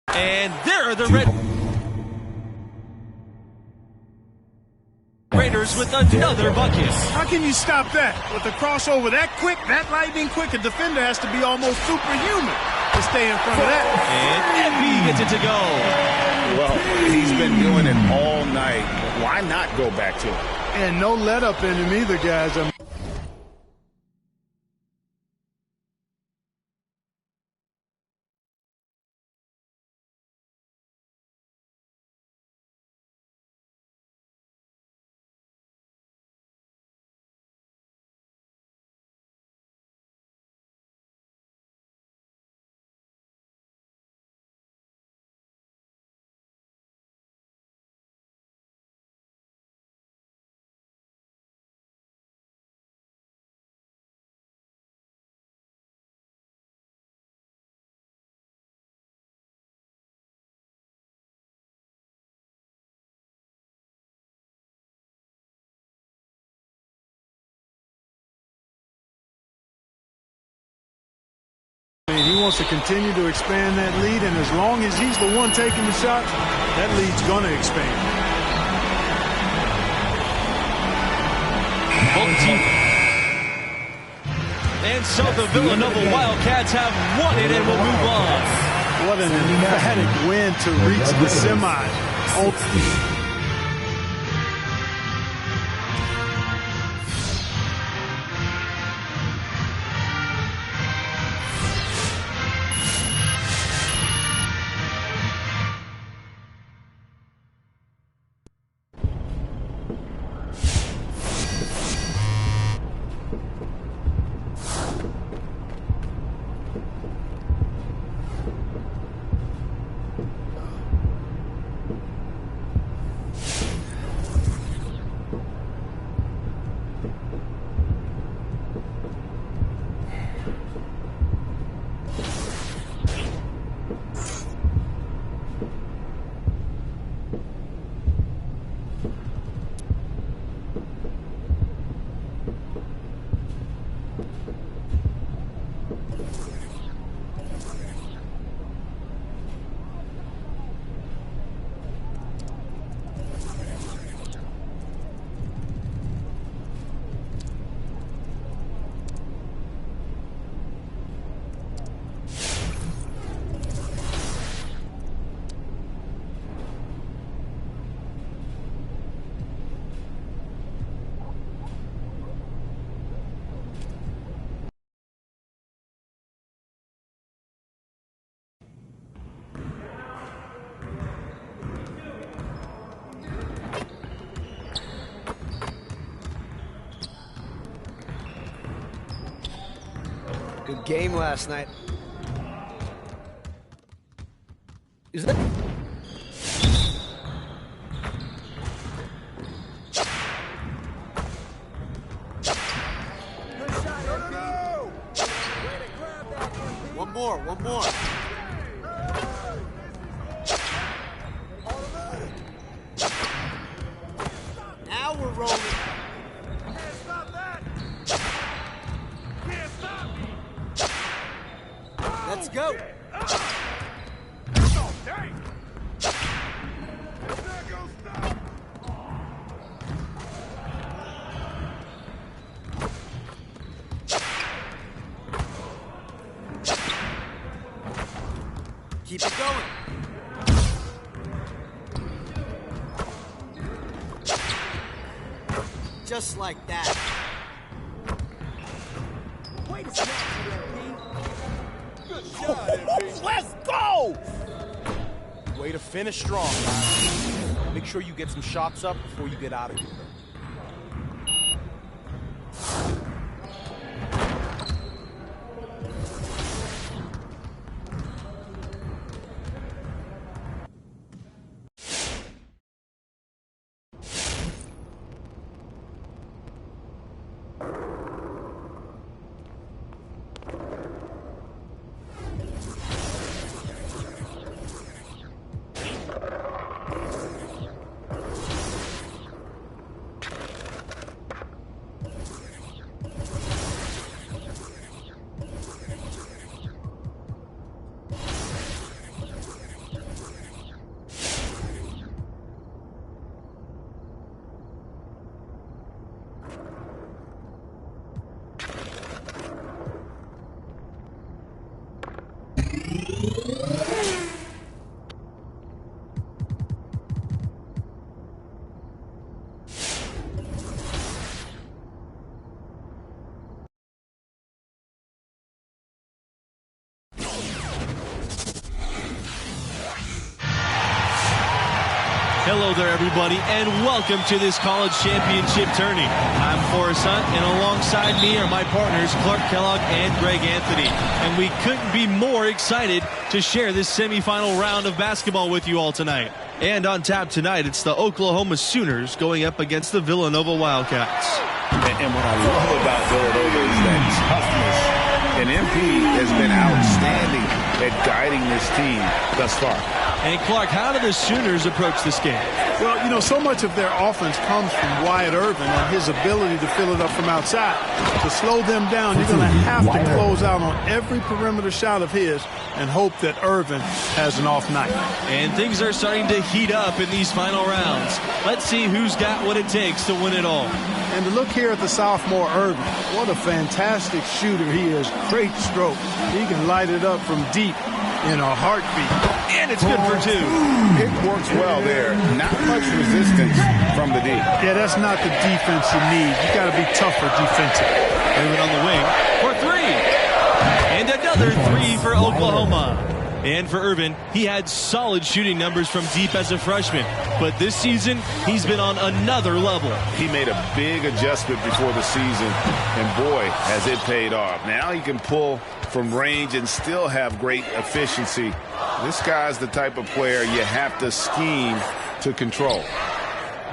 And there are the Red Raiders with another bucket. How can you stop that? With the crossover that quick, that lightning quick, a defender has to be almost superhuman to stay in front of that. And Demi gets it to go. Well, he's been doing it all night. Why not go back to it? And no let up in him either, guys. He wants to continue to expand that lead, and as long as he's the one taking the shots, that lead's going to expand. And so the Villanova Wildcats have won it and will move on. What an emphatic win to reach the semis. Good game last night. Is that? One more. Now we're rolling. Can't stop that. Can't stop me. Let's go. Oh, dang. It's not gonna stop. Keep it going. Just like that. Wait a second, MP. Good shot, MP. Let's go! Way to finish strong, guys. Make sure you get some shots up before you get out of here. Hello there, everybody, and welcome to this college championship tourney. I'm Forrest Hunt, and alongside me are my partners, Clark Kellogg and Greg Anthony. And we couldn't be more excited to share this semifinal round of basketball with you all tonight. And on tap tonight, it's the Oklahoma Sooners going up against the Villanova Wildcats. And what I love about Villanova is that toughness. And MP has been outstanding at guiding this team thus far. And Clark, how do the Sooners approach this game? Well, you know, so much of their offense comes from Wyatt Irvin and his ability to fill it up from outside. To slow them down, you're going to have to close out on every perimeter shot of his and hope that Irvin has an off night. And things are starting to heat up in these final rounds. Let's see who's got what it takes to win it all. And to look here at the sophomore Irvin, what a fantastic shooter he is. Great stroke. He can light it up from deep in a heartbeat. And it's good for two. It works well there. Not much resistance from the D. Yeah, that's not the defense you need. You got to be tougher defensively. Irvin on the wing for three. And another three for Oklahoma. And for Irvin, he had solid shooting numbers from deep as a freshman. But this season, he's been on another level. He made a big adjustment before the season, and boy, has it paid off. Now he can pull from range and still have great efficiency. This guy's the type of player you have to scheme to control.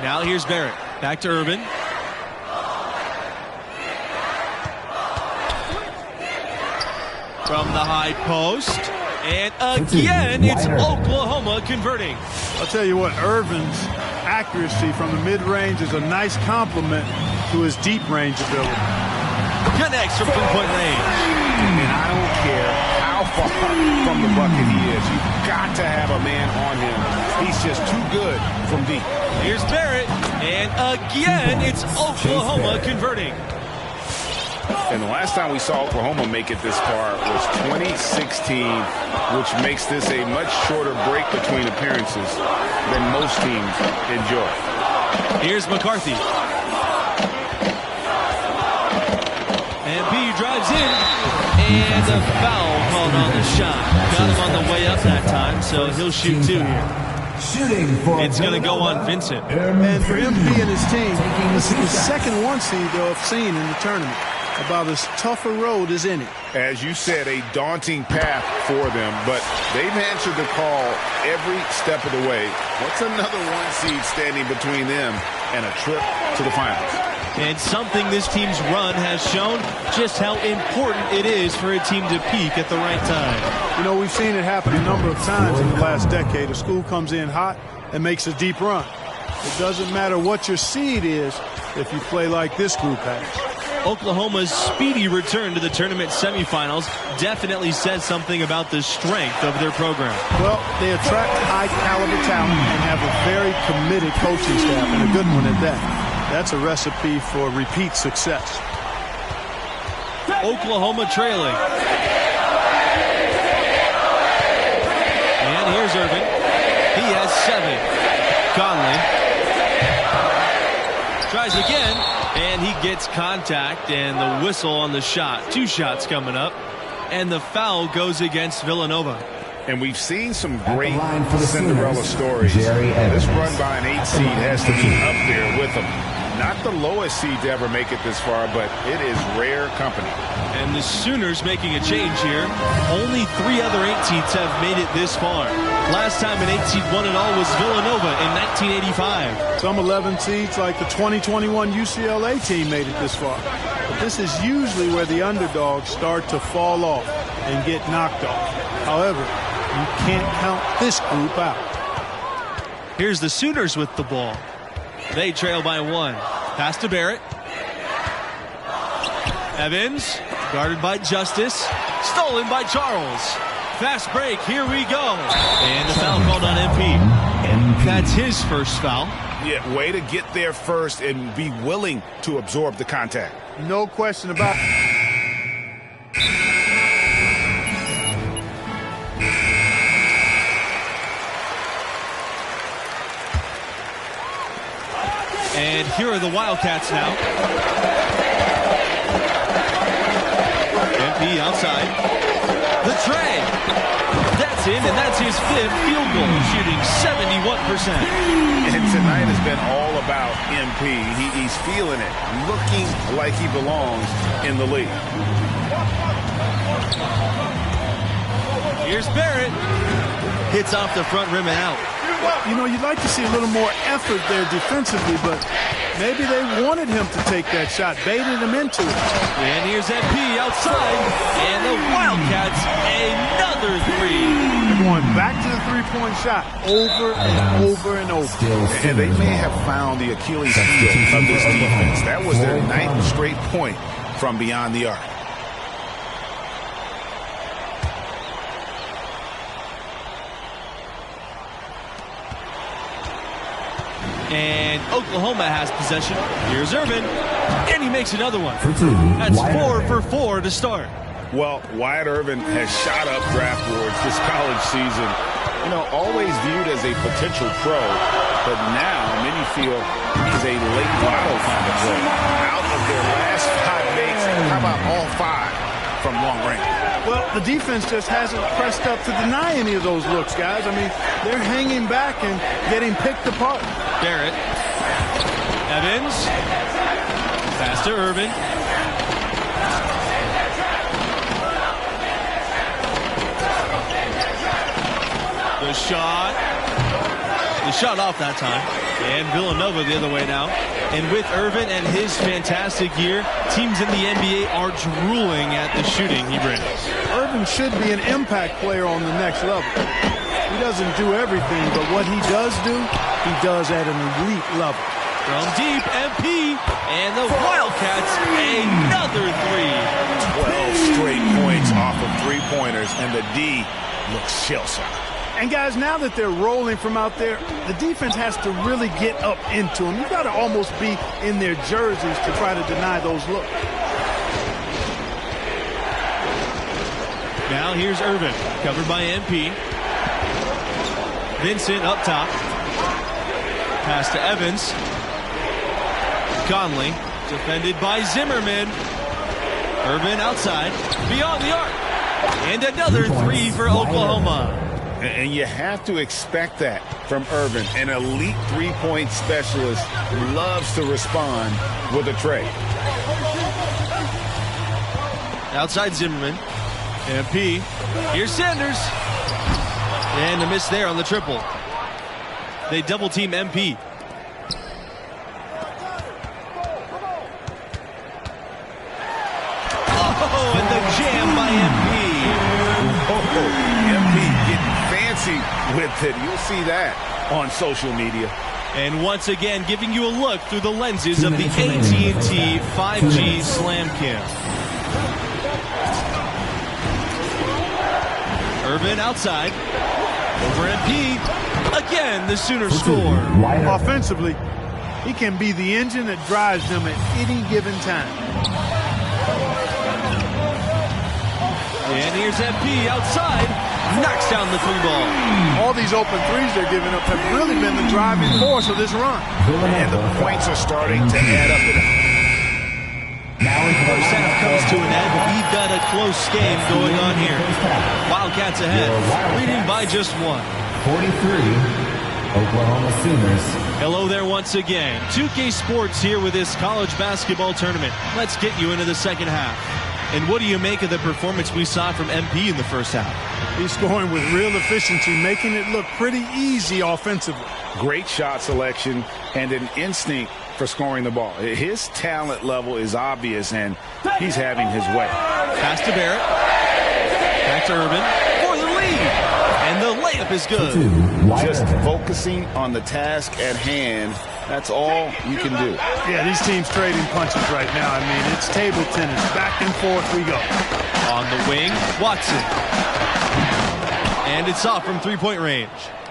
Now here's Barrett. Back to Irvin. From the high post. And again, it's Oklahoma converting. I'll tell you what, Irvin's accuracy from the mid-range is a nice compliment to his deep-range ability. Connects from three-point range. And I don't care how far from the bucket he is. You've got to have a man on him. He's just too good from deep. Here's Barrett. And again, it's Oklahoma converting. And the last time we saw Oklahoma make it this far was 2016, which makes this a much shorter break between appearances than most teams enjoy. Here's McCarthy. And B drives in. And a foul called on the shot. Got him on the way up that time, so he'll shoot two here. It's going to go on Vincent. And for MP and his team, this is the second one seed they'll have seen in the tournament. About as tough a road as any. As you said, a daunting path for them, but they've answered the call every step of the way. What's another one seed standing between them and a trip to the finals? And something this team's run has shown just how important it is for a team to peak at the right time. You know, we've seen it happen a number of times in the last decade. A school comes in hot and makes a deep run. It doesn't matter what your seed is if you play like this group has. Oklahoma's speedy return to the tournament semifinals definitely says something about the strength of their program. Well, they attract high-caliber talent and have a very committed coaching staff, and a good one at that. That's a recipe for repeat success. Oklahoma trailing. And here's Irvin. He has 7. Conley tries again. And he gets contact and the whistle on the shot. 2 shots coming up. And the foul goes against Villanova. And we've seen some great Cinderella stories. This run by an 8 seed has to be up there with them. Not the lowest seed to ever make it this far, but it is rare company. And the Sooners making a change here. Only 3 other 8 seeds have made it this far. Last time an 8 seed won it all was Villanova in 1985. Some 11 seeds like the 2021 UCLA team made it this far. But this is usually where the underdogs start to fall off and get knocked off. However, you can't count this group out. Here's the Sooners with the ball. They trail by 1. Pass to Barrett. Evans, guarded by Justice. Stolen by Charles. Fast break, here we go. And the foul called on MP. That's his first foul. Yeah, way to get there first and be willing to absorb the contact. No question about it. And here are the Wildcats now. MP outside. The tray. That's in, and that's his 5th field goal, shooting 71%. And tonight has been all about MP. He's feeling it, looking like he belongs in the league. Here's Barrett. Hits off the front rim and out. You know, you'd like to see a little more effort there defensively, but maybe they wanted him to take that shot, baited him into it. And here's MP outside, and the Wildcats another 3. They're going back to the three-point shot over and over and over. And they may have found the Achilles heel of this defense. That was their 9th straight point from beyond the arc. And Oklahoma has possession. Here's Irvin. And he makes another one. That's 4 for 4 to start. Well, Wyatt Irvin has shot up draft boards this college season. You know, always viewed as a potential pro, but now many feel he's a late lotto kind of pro. Out of their last 5 makes, how about all 5 from long range? Well, the defense just hasn't pressed up to deny any of those looks, guys. I mean, they're hanging back and getting picked apart. Barrett. Evans. Pass to Irvin. The shot. The shot off that time. And Villanova the other way now. And with Irvin and his fantastic year, teams in the NBA are drooling at the shooting he brings. Irvin should be an impact player on the next level. He doesn't do everything, but what he does do, he does at an elite level. From deep, MP, and the Wildcats another 3. 12 straight points off of 3-pointers, and the D looks shell-shocked. And guys, now that they're rolling from out there, the defense has to really get up into them. You've got to almost be in their jerseys to try to deny those looks. Now here's Irvin, covered by MP. Vincent up top. Pass to Evans. Conley, defended by Zimmerman. Irvin outside, beyond the arc. And another 3 for Oklahoma. And you have to expect that from Irvin. An elite 3-point specialist loves to respond with a trade. Outside Zimmerman. MP. Here's Sanders. And a miss there on the triple. They double team MP. Oh, and the jam by MP. MP getting fancy with it. You'll see that on social media. And once again, giving you a look through the lenses of the AT&T 5G Slam Cam. Irvin outside. Over MP. Again, the Sooners score. Offensively, he can be the engine that drives them at any given time. And here's MP outside. Knocks down the 3-ball. All these open threes they're giving up have really been the driving force of this run. And the points are starting to add up. First half comes to an end. We've got a close game going on here. Wildcats ahead, leading by just 1. 43, Oklahoma Sooners. Hello there once again. 2K Sports here with this college basketball tournament. Let's get you into the second half. And what do you make of the performance we saw from MP in the first half? He's scoring with real efficiency, making it look pretty easy offensively. Great shot selection and an instinct for scoring the ball. His talent level is obvious, and he's having his way. Pass to Barrett. Back to Irvin for the lead. And the layup is good. Just focusing on the task at hand. That's all you can do. Yeah, these teams trading punches right now. I mean, it's table tennis. Back and forth we go. On the wing, Watson. And it's off from 3-point range.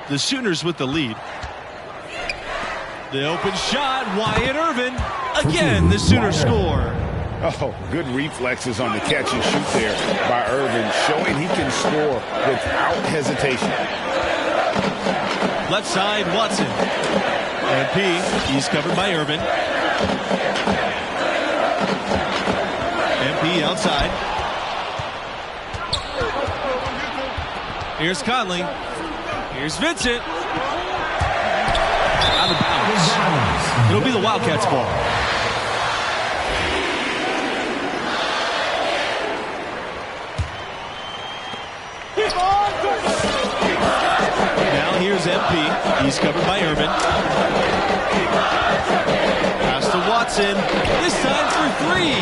The Sooners with the lead. The open shot, Wyatt Irvin. Again, the Sooners score. Oh, good reflexes on the catch and shoot there by Irvin, showing he can score without hesitation. Left side, Watson. MP, he's covered by Irvin. MP outside. Here's Conley. Here's Vincent. Out of bounds. It'll be the Wildcats' ball. Now here's MP. He's covered by Irvin. Pass to Watson. This time for three.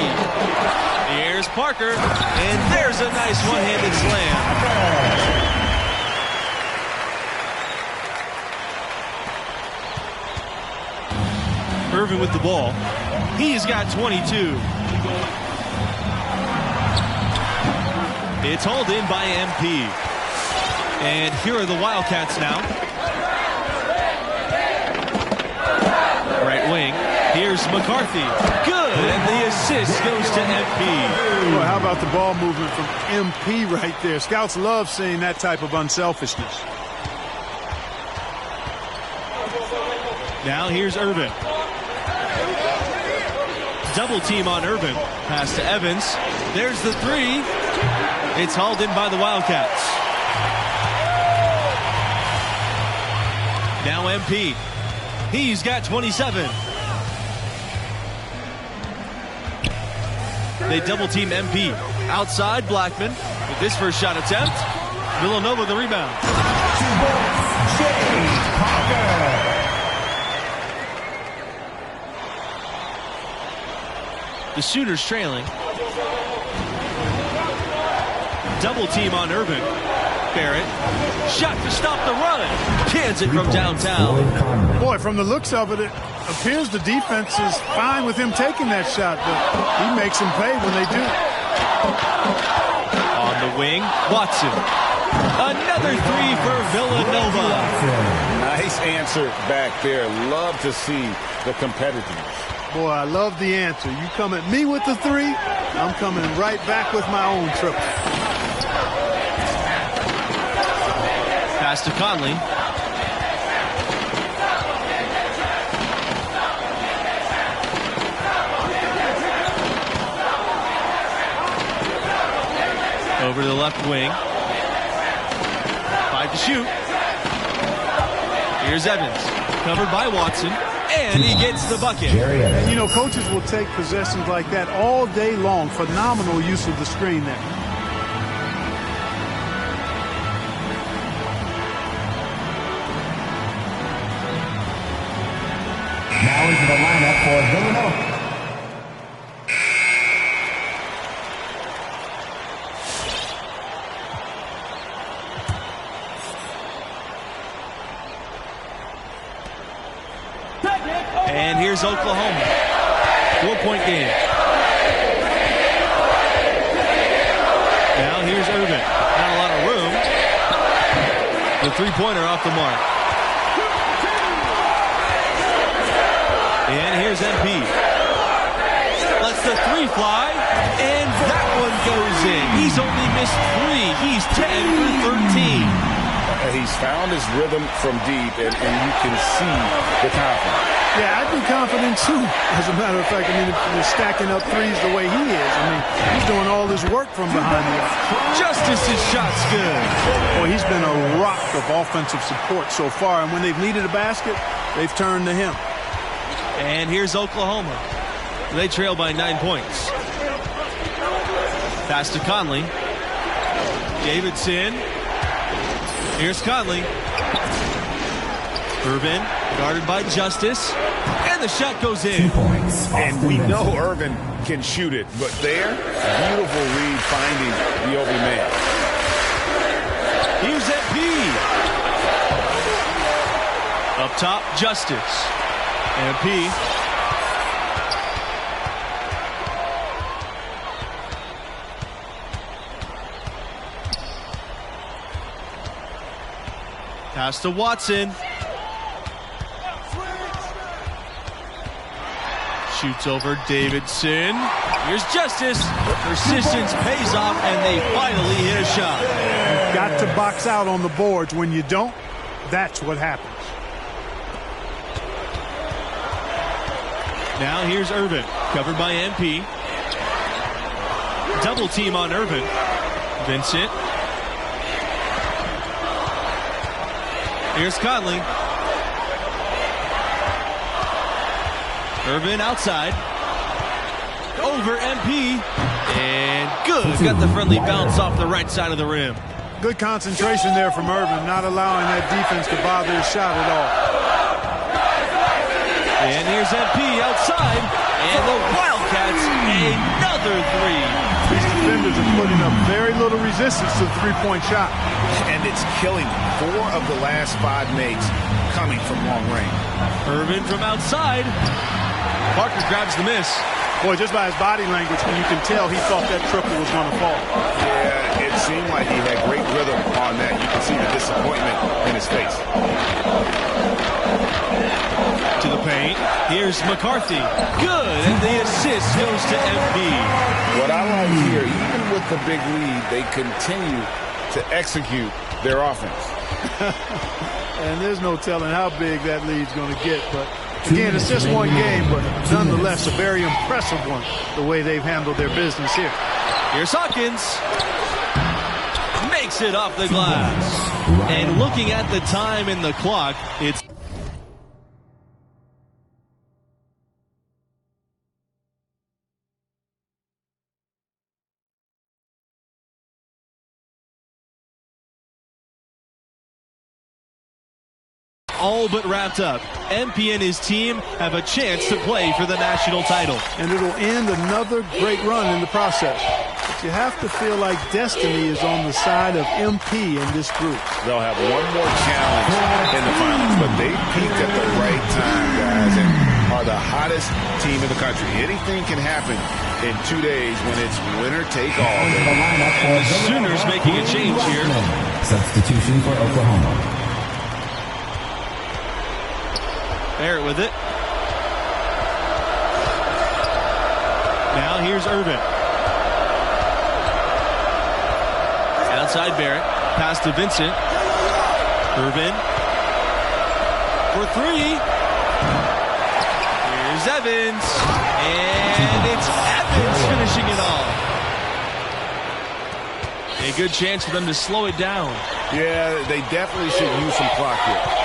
Here's Parker. And there's a nice one-handed slam. Irvin with the ball. He's got 22. It's hauled in by MP. And here are the Wildcats now. Right wing. Here's McCarthy. Good. And the assist goes to MP. Well, how about the ball movement from MP right there? Scouts love seeing that type of unselfishness. Now here's Irvin. Double team on Irvin. Pass to Evans. There's the three. It's hauled in by the Wildcats. Now MP. He's got 27. They double team MP. Outside, Blackman with this first shot attempt. Villanova the rebound. The Sooners trailing. Double team on Irvin. Barrett. Shot to stop the run. Cans it from downtown. Boy, from the looks of it, it appears the defense is fine with him taking that shot, but he makes them pay when they do. On the wing, Watson. Another three for Villanova. Nice answer back there. Love to see the competitiveness. Boy, I love the answer. You come at me with the three, I'm coming right back with my own triple. Pass to Conley. Over to the left wing. 5 to shoot. Here's Evans. Covered by Watson. And he gets the bucket. And, you know, coaches will take possessions like that all day long. Phenomenal use of the screen there. Now into the lineup for Villanova. And here's Oklahoma. 4-point game. Now here's Irvin. Not a lot of room. The three-pointer off the mark. And here's MP. Lets the three fly. And that one goes in. He's only missed 3. He's 10 for 13. He's found his rhythm from deep, and you can see the confidence. Yeah, I'd be confident too. As a matter of fact, I mean, if you're stacking up threes the way he is, I mean, he's doing all this work from behind the arc. Justice's shot's good. Boy, he's been a rock of offensive support so far, and when they've needed a basket, they've turned to him. And here's Oklahoma. They trail by 9 points. Pass to Conley. Davidson. Here's Conley. Irvin, guarded by Justice. And the shot goes in. And we know Irvin can shoot it, but there, beautiful read finding the open man. Here's MP. Up top, Justice. MP. Pass to Watson. Shoots over Davidson. Here's Justice. Persistence pays off, and they finally hit a shot. You've got to box out on the boards. When you don't, that's what happens. Now here's Irvin, covered by MP. Double team on Irvin. Vincent. Here's Conley. Irvin outside. Over MP. And good. Got the friendly bounce off the right side of the rim. Good concentration there from Irvin, not allowing that defense to bother his shot at all. And here's MP outside. And the Wildcats, another three. These defenders are putting up very little resistance to the three-point shot. And it's killing 4 of the last 5 makes coming from long range. Irvin from outside. Parker grabs the miss. Boy, just by his body language, you can tell he thought that triple was going to fall. Yeah, it seemed like he had great rhythm on that. You can see the disappointment in his face. To the paint. Here's McCarthy. Good. And the assist goes to MP. What I like here, even with the big lead, they continue to execute their offense. And there's no telling how big that lead's going to get. But again, it's just one game, but nonetheless a very impressive one, the way they've handled their business here. Here's Hawkins. Makes it off the glass. And looking at the time in the clock, it's all but wrapped up. MP and his team have a chance to play for the national title. And it'll end another great run in the process. But you have to feel like destiny is on the side of MP in this group. They'll have one more challenge in the finals, but they peaked at the right time, guys, and are the hottest team in the country. Anything can happen in 2 days when it's winner take all. And the Sooners making a change here. Substitution for Oklahoma. Barrett with it. Now here's Irvin. Outside Barrett. Pass to Vincent. Irvin. For 3. Here's Evans. And it's Evans finishing it off. A good chance for them to slow it down. Yeah, they definitely should use some clock here.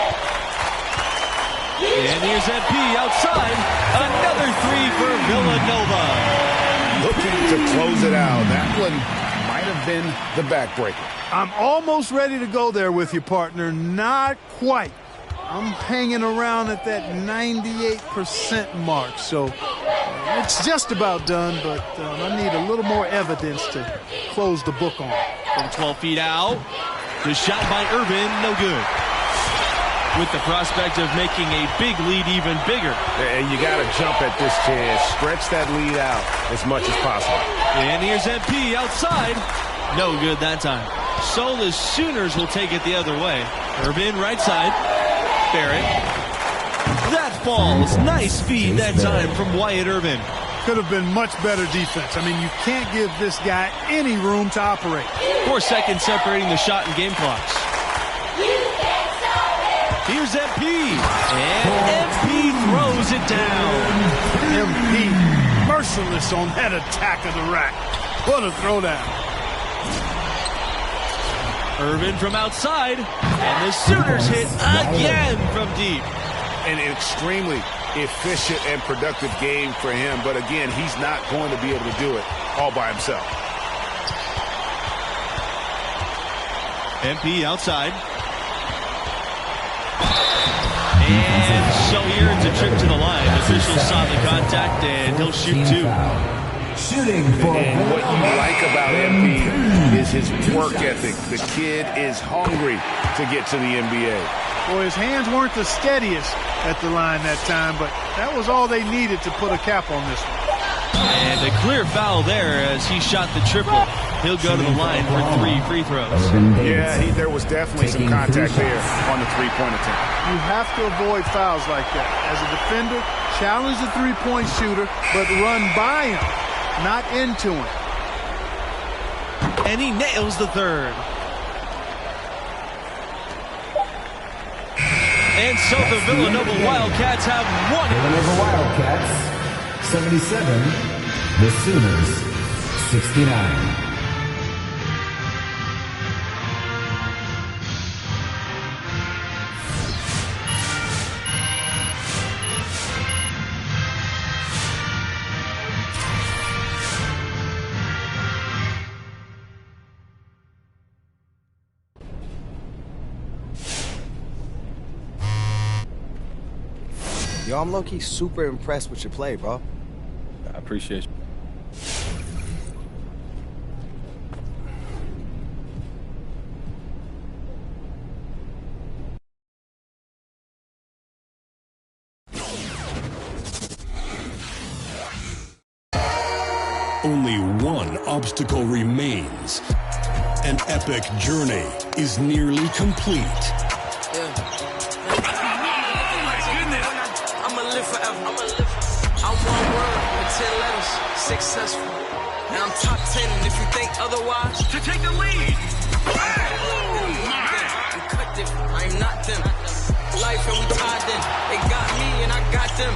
And here's MP outside. Another 3 for Villanova. Looking to close it out. That one might have been the backbreaker. I'm almost ready to go there with you, partner. Not quite. I'm hanging around at that 98% mark. So it's just about done, but I need a little more evidence to close the book on. From 12 feet out. The shot by Irvin, no good. With the prospect of making a big lead even bigger. And you got to jump at this chance. Stretch that lead out as much as possible. And here's MP outside. No good that time. So the Sooners will take it the other way. Irvin right side. Barrett. That falls. Nice feed that time from Wyatt Irvin. Could have been much better defense. I mean, you can't give this guy any room to operate. 4 seconds separating the shot and game clocks. Here's MP. And MP throws it down. MP merciless on that attack of the rack. What a throwdown. Irvin from outside. And the Sooners hit again from deep. An extremely efficient and productive game for him. But again, he's not going to be able to do it all by himself. MP outside. And so here it's a trip to the line. Officials saw the contact, and he'll shoot 2. And what you like about MP is his work ethic. The kid is hungry to get to the NBA. Boy, his hands weren't the steadiest at the line that time, but that was all they needed to put a cap on this one. And a clear foul there as he shot the triple. He'll go to the line for 3 free throws. Yeah, there was definitely some contact there on the three-point attempt. You have to avoid fouls like that. As a defender, challenge the three-point shooter, but run by him, not into him. And he nails the third. And so the Villanova Wildcats have won it. Villanova Wildcats, 77. The Sooners, 69. Yo, I'm low-key super impressed with your play, bro. I appreciate you. Only one obstacle remains. An epic journey is nearly complete. I'm one word with 10 letters, successful. And I'm top 10, and if you think otherwise, to take the lead. I'm cut different, I am not them. Life and we tied in. They got me and I got them.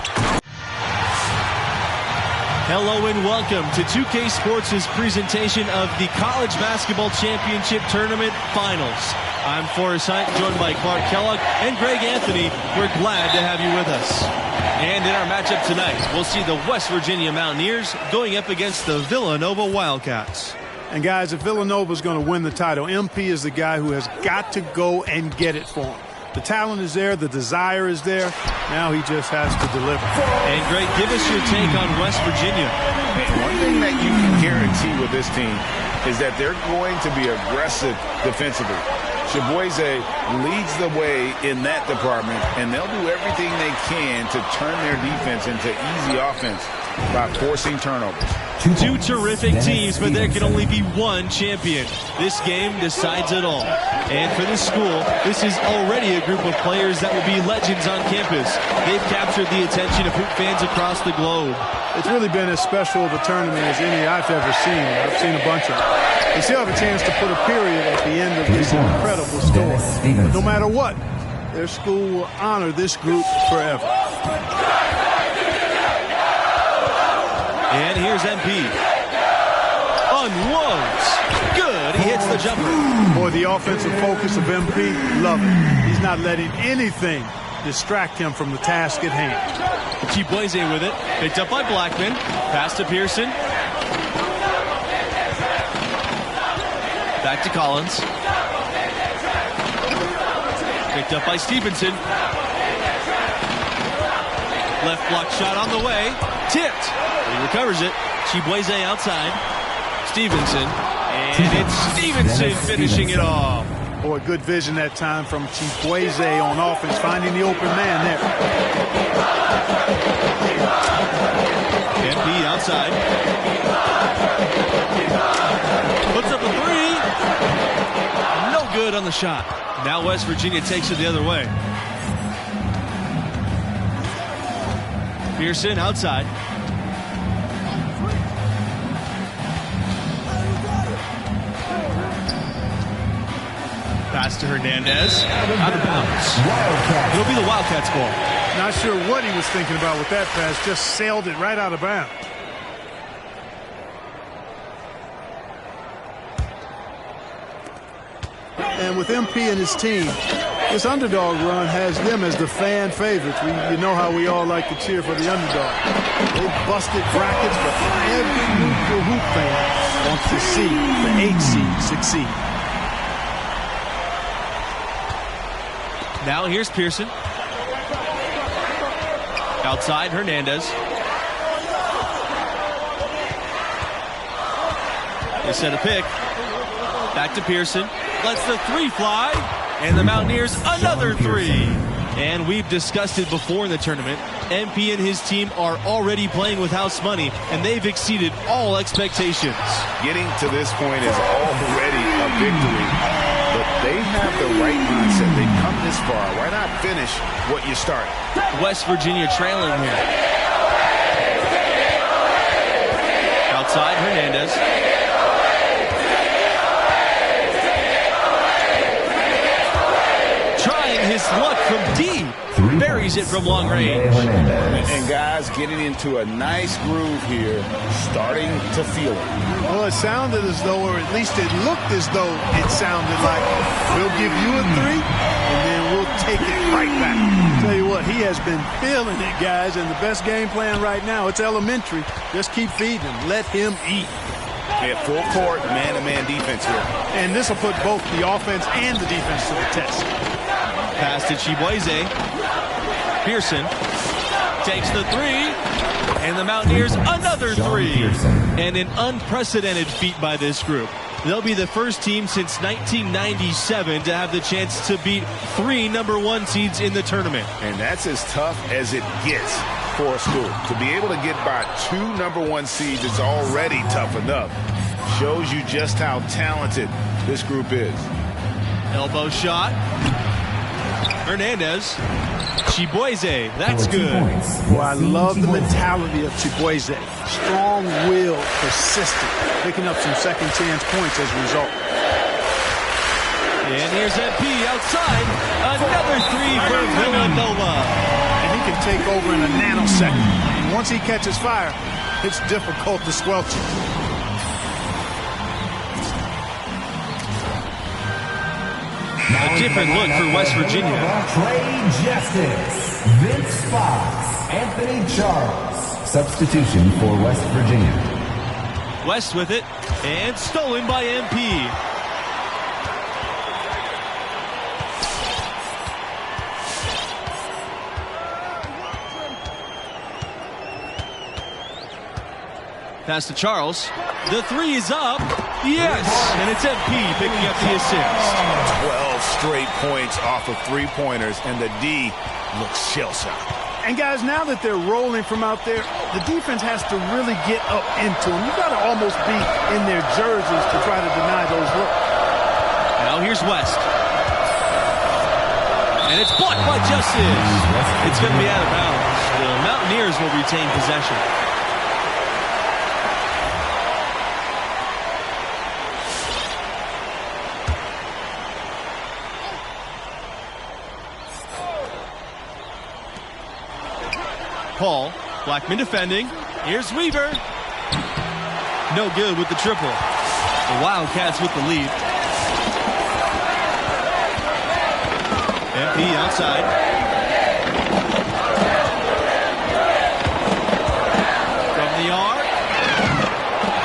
Hello and welcome to 2K Sports' presentation of the College Basketball Championship Tournament Finals. I'm Forrest Hunt, joined by Clark Kellogg and Greg Anthony. We're glad to have you with us. And in our matchup tonight, we'll see the West Virginia Mountaineers going up against the Villanova Wildcats. And guys, if Villanova's going to win the title, MP is the guy who has got to go and get it for him. The talent is there, the desire is there. Now he just has to deliver. And Greg, give us your take on West Virginia. One thing that you can guarantee with this team is that they're going to be aggressive defensively. Chaboise leads the way in that department, and they'll do everything they can to turn their defense into easy offense by forcing turnovers. Two terrific teams, but there can only be one champion. This game decides it all. And for this school, this is already a group of players that will be legends on campus. They've captured the attention of hoop fans across the globe. It's really been as special of a tournament as any I've ever seen. I've seen a bunch of them. They still have a chance to put a period at the end of this incredible story. But no matter what, their school will honor this group forever. And here's MP. Unloads. Good. He hits the jumper. Boy, the offensive focus of MP, love it. He's not letting anything distract him from the task at hand. Chaboise with it. Picked up by Blackman. Pass to Pearson. Back to Collins. Picked up by Stevenson. Left block shot on the way. Tipped. He recovers it. Chaboise outside. Stevenson. And it's Stevenson finishing it off. Boy, good vision that time from Chaboise on offense, finding the open man there. MP outside. Puts up a three. No good on the shot. Now West Virginia takes it the other way. Pearson outside. Pass to Hernandez. Out of bounds. It'll be the Wildcats' ball. Not sure what he was thinking about with that pass. Just sailed it right out of bounds. And with MP and his team, this underdog run has them as the fan favorites. You know how we all like to cheer for the underdog. They busted brackets, but every neutral hoop fan wants to see the 8 seed succeed. Now here's Pearson. Outside, Hernandez. They set a pick. Back to Pearson. Lets the three fly. And the Mountaineers another three. And we've discussed it before in the tournament. MP and his team are already playing with house money, and they've exceeded all expectations. Getting to this point is already a victory, but they have the right mindset. They've come this far. Why not finish what you started? West Virginia trailing here. Outside, Hernandez. Trying his luck from deep. Buries it from long range. And guys getting into a nice groove here, starting to feel it. Well, it sounded as though, or at least it looked as though it sounded like, we'll give you a 3, and then we'll take it right back. Tell you what, he has been feeling it, guys, and the best game plan right now, it's elementary. Just keep feeding him. Let him eat. Yeah, full court, man-to-man defense here. And this will put both the offense and the defense to the test. Pass to Chibueze. Pearson takes the 3, and the Mountaineers another 3. And an unprecedented feat by this group. They'll be the first team since 1997 to have the chance to beat 3 #1 seeds in the tournament. And that's as tough as it gets for a school. To be able to get by 2 #1 seeds is already tough enough. Shows you just how talented this group is. Elbow shot. Hernandez. Chibueze, that's good. Well, I love the mentality of Chibueze. Strong-willed, persistent, picking up some second-chance points as a result. And here's MP outside. Another 3 for Villanova. And he can take over in a nanosecond. And once he catches fire, it's difficult to squelch it. A different look for West Virginia. Trey Justice, Vince Fox, Anthony Charles. Substitution for West Virginia. West with it, and stolen by MP. Pass to Charles. The 3 is up. Yes, and it's MP picking up the assist. 12 straight points off of 3-pointers, and the D looks shell-shocked. And guys, now that they're rolling from out there, the defense has to really get up into them. You got to almost be in their jerseys to try to deny those looks. Now here's West. And it's blocked by Justice. It's going to be out of bounds. The Mountaineers will retain possession. Paul, Blackman defending. Here's Weaver. No good with the triple. The Wildcats with the lead. MP outside. From the arc.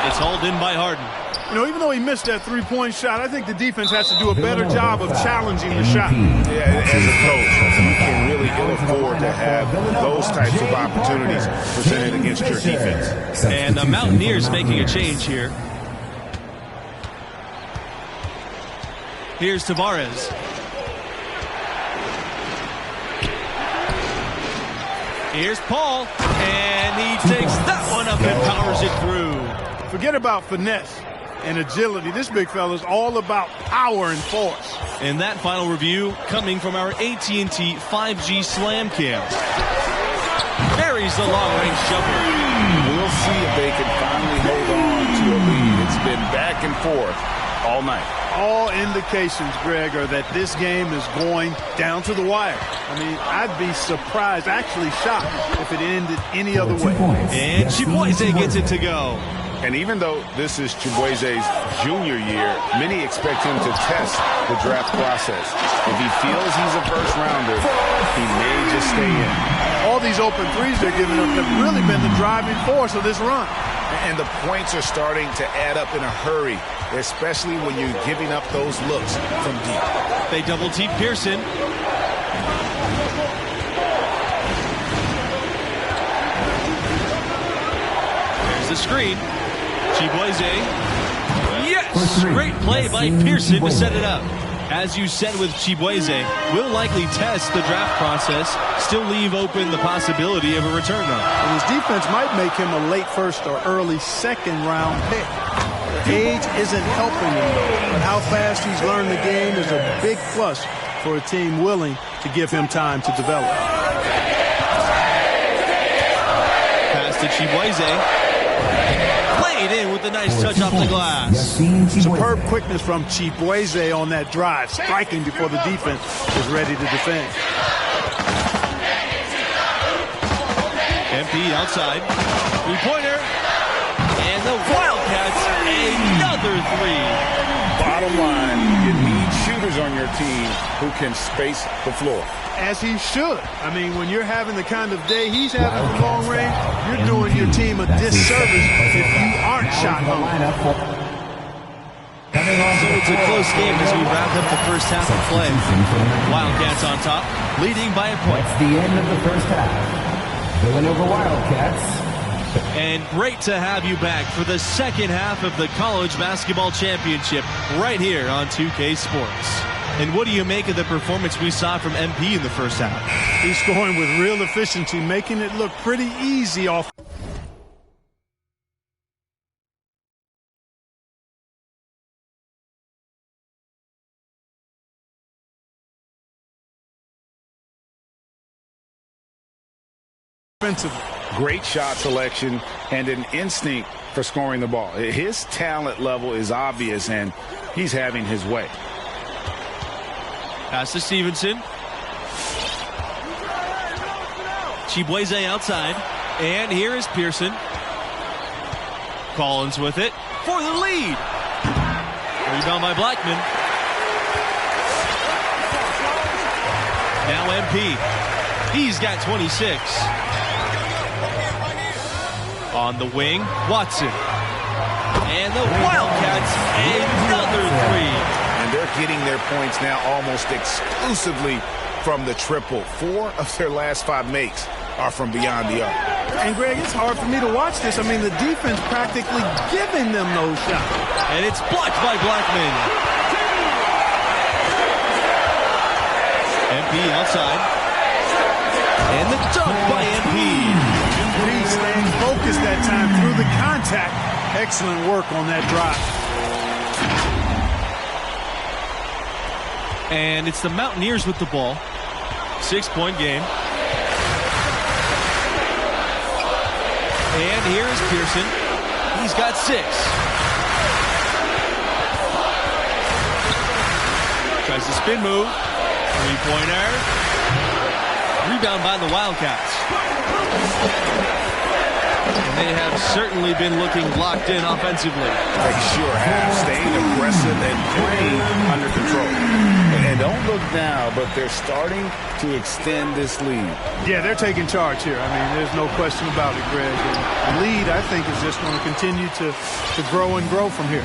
It's hauled in by Harden. You know, even though he missed that 3-point shot, I think the defense has to do a better job of challenging the shot. Yeah, as a coach, you can really afford to have those types of opportunities presented against your defense. And the Mountaineers making a change here. Here's Tavares. Here's Paul, and he takes that one up and powers it through. Forget about finesse and agility. This big fella is all about power and force. And that final review coming from our AT&T 5G Slam Cam. Buries the long-range jumper. We'll see if they can finally hold on to a lead. It's been back and forth all night. All indications, Greg, are that this game is going down to the wire. I mean, I'd be surprised, actually shocked, if it ended any other way. And Chibueze gets it to go. And even though this is Chibueze's junior year, many expect him to test the draft process. If he feels he's a first-rounder, he may just stay in. All these open threes they're giving up have really been the driving force of this run. And the points are starting to add up in a hurry, especially when you're giving up those looks from deep. They double-team Pearson. There's the screen. Chibueze. Yes! Great play by Pearson to set it up. As you said with Chibueze, will likely test the draft process, still leave open the possibility of a return, though. And his defense might make him a late first or early second-round pick. Age isn't helping him, though, but how fast he's learned the game is a big plus for a team willing to give him time to develop. Pass to Chibueze. Played in with a nice touch off the glass. Superb quickness from Chibueze on that drive, striking before the defense is ready to defend. MP outside. Three-pointer. And the Wildcats, another three. Bottom line, you need shooters on your team who can space the floor. As he should. I mean, when you're having the kind of day he's having from long range, you're doing your team a disservice if you aren't shot hungry. So it's a close game as we wrap up the first half of play. Wildcats on top, leading by a point. That's the end of the first half. Villanova Wildcats. And great to have you back for the second half of the College Basketball Championship right here on 2K Sports. And what do you make of the performance we saw from MP in the first half? He's scoring with real efficiency, making it look pretty easy off. Great shot selection and an instinct for scoring the ball. His talent level is obvious, and he's having his way. Pass to Stevenson. Chibueze outside. And here is Pearson. Collins with it for the lead. Rebound by Blackman. Now MP. He's got 26. On the wing, Watson. And the Wildcats, another three. And they're getting their points now almost exclusively from the triple. 4 of their last 5 makes are from beyond the arc. And, Greg, it's hard for me to watch this. I mean, the defense practically giving them those shots. And it's blocked by Blackman. MP outside. And the dunk by MP. MP staying focused that time through the contact. Excellent work on that drive. And it's the Mountaineers with the ball. 6-point game. And here is Pearson. He's got 6. Tries to spin move. Three-pointer. Rebound by the Wildcats. And they have certainly been looking locked in offensively. They sure have. Staying aggressive and playing under control. And don't look now, but they're starting to extend this lead. Yeah, they're taking charge here. I mean, there's no question about it, Greg. And the lead, I think, is just going to continue to grow and grow from here.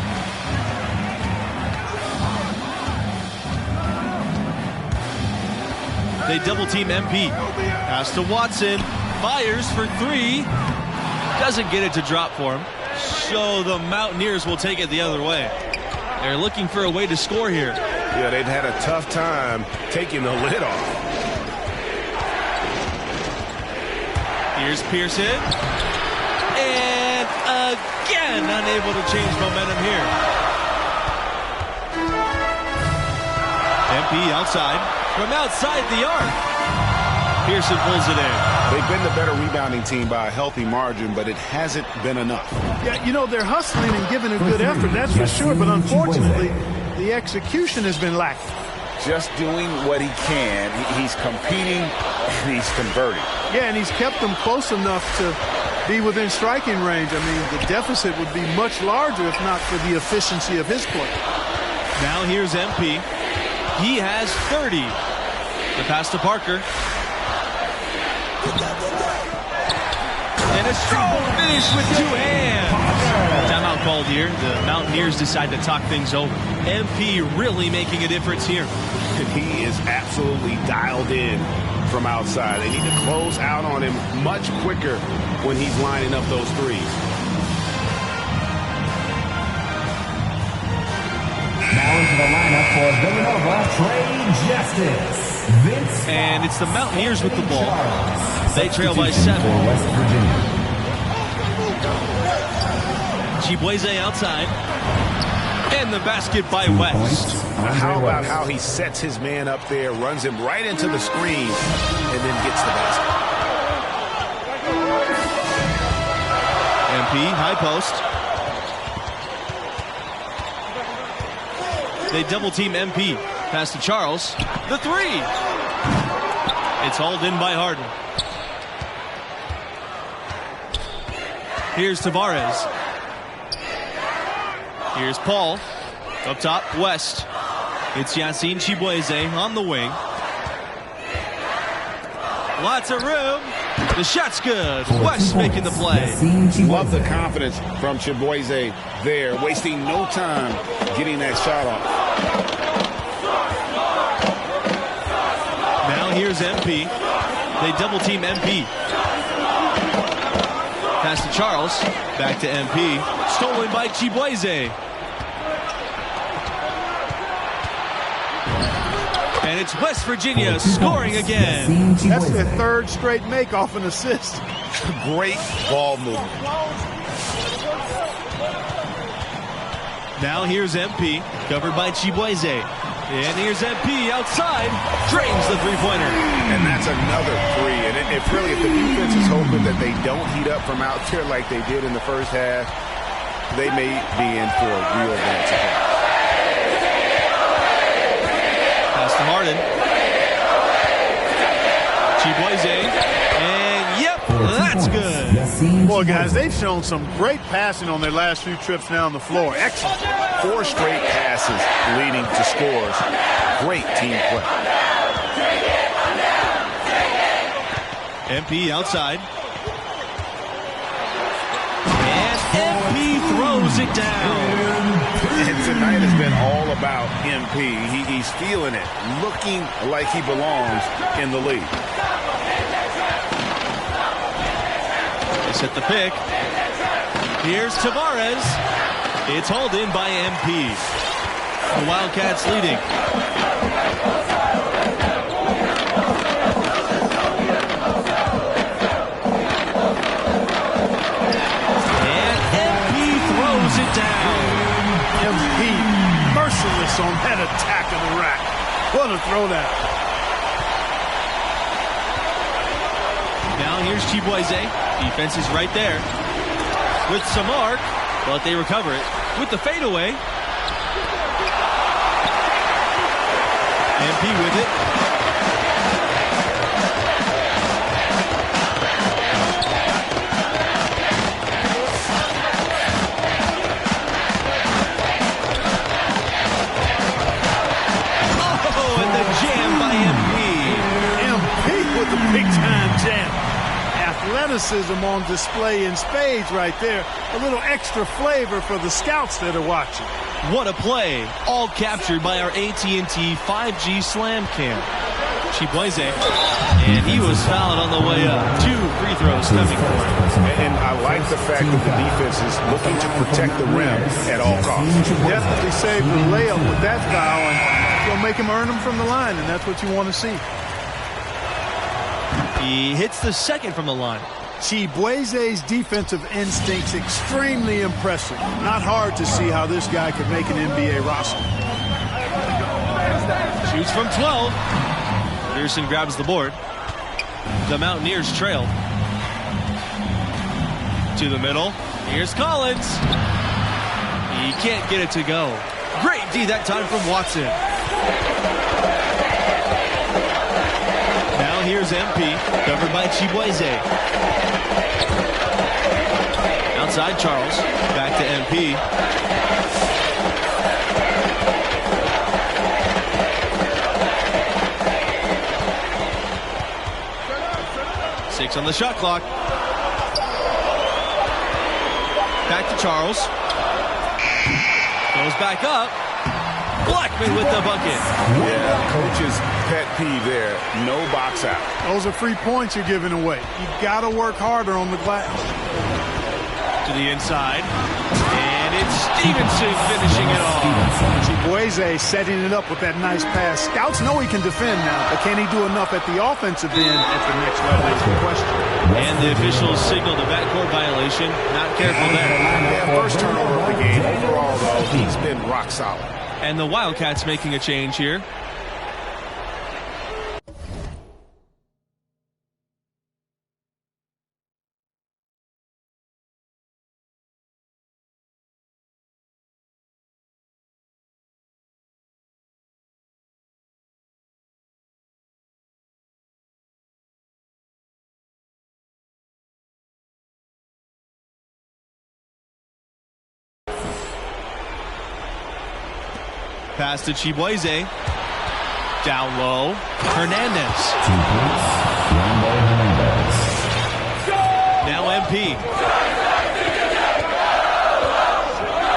They double-team MP. Pass to Watson. Fires for 3. Doesn't get it to drop for him. So the Mountaineers will take it the other way. They're looking for a way to score here. Yeah, they've had a tough time taking the lid off. Here's Pearson. And again, unable to change momentum here. MP outside. From outside the arc. Pearson pulls it in. They've been the better rebounding team by a healthy margin, but it hasn't been enough. Yeah, you know, they're hustling and giving a good effort, that's for sure, but unfortunately, the execution has been lacking. Just doing what he can. He's competing and he's converting. Yeah, and he's kept them close enough to be within striking range. I mean, the deficit would be much larger if not for the efficiency of his play. Now here's MP. He has 30. The pass to Parker. And a strong finish with 2 hands. Timeout called here. The Mountaineers decide to talk things over. MP really making a difference here. He is absolutely dialed in from outside. They need to close out on him much quicker when he's lining up those threes. Now into the lineup for Villanova, Trey Justice. And it's the Mountaineers with the ball. They trail by 7. For West Virginia. Chibueze outside. And the basket by West. How about how he sets his man up there, runs him right into the screen, and then gets the basket. MP, high post. They double team MP. Pass to Charles. The 3. It's hauled in by Harden. Here's Tavares. Here's Paul. Up top, West. It's Yassine Chibueze on the wing. Lots of room. The shot's good. West making the play. Love the confidence from Chibueze there, wasting no time getting that shot off. Now here's MP. They double team MP. Pass to Charles. Back to MP. Stolen by Chibueze. And it's West Virginia scoring again. That's their 3rd straight make off an assist. Great ball movement. Now here's MP, covered by Chibueze. And here's MP outside, drains the three-pointer. And that's another 3. And if the defense is hoping that they don't heat up from out there like they did in the first half, they may be in for a real bad surprise. Pass to Harden. Chibueze. And yep, that's good. Boy, guys, they've shown some great passing on their last few trips down the floor. Excellent. 4 straight passes leading to scores. Great team play. MP outside. And MP throws it down. And tonight has been all about MP. He's feeling it, looking like he belongs in the league. They set the pick. Here's Tavares. It's hauled in by MP. The Wildcats leading. And MP throws it down. MP merciless on that attack of the rack. What a throwdown. Now here's Chibueze. Defense is right there. With some arc, but they recover it. With the fadeaway. MP with it. Oh, and the jam by MP. MP with the big-time jam. Athleticism on display in spades right there. A little extra flavor for the scouts that are watching. What a play. All captured by our AT&T 5G Slam Cam. Chibueze. And he was fouled on the way up. 2 free throws coming for him. And I like the fact that the defense is looking to protect the rim at all costs. Definitely saved the layup with that foul, and you'll make him earn them from the line, and that's what you want to see. He hits the second from the line. Chibueze's defensive instincts extremely impressive. Not hard to see how this guy could make an NBA roster. Shoots from 12. Pearson grabs the board. The Mountaineers trail. To the middle. Here's Collins. He can't get it to go. Great D that time from Watson. Now here's MP, covered by Chibueze. Outside Charles, back to MP. Six on the shot clock. Back to Charles. Goes back up. Blackman with the bucket. Yeah, coach's pet peeve there. No box out. Those are free points you're giving away. You've got to work harder on the glass. To the inside. And it's Stevenson finishing it off. Chibueze setting it up with that nice pass. Scouts know he can defend now, but can he do enough at the offensive end at the next level is the question. And the officials signaled a backcourt violation. Not careful there. Yeah, first turnover of the game. Overall, though, he's been rock solid. And the Wildcats making a change here. Pass to Chibueze. Down low. Hernandez. 2 points. Hernandez. Now MP.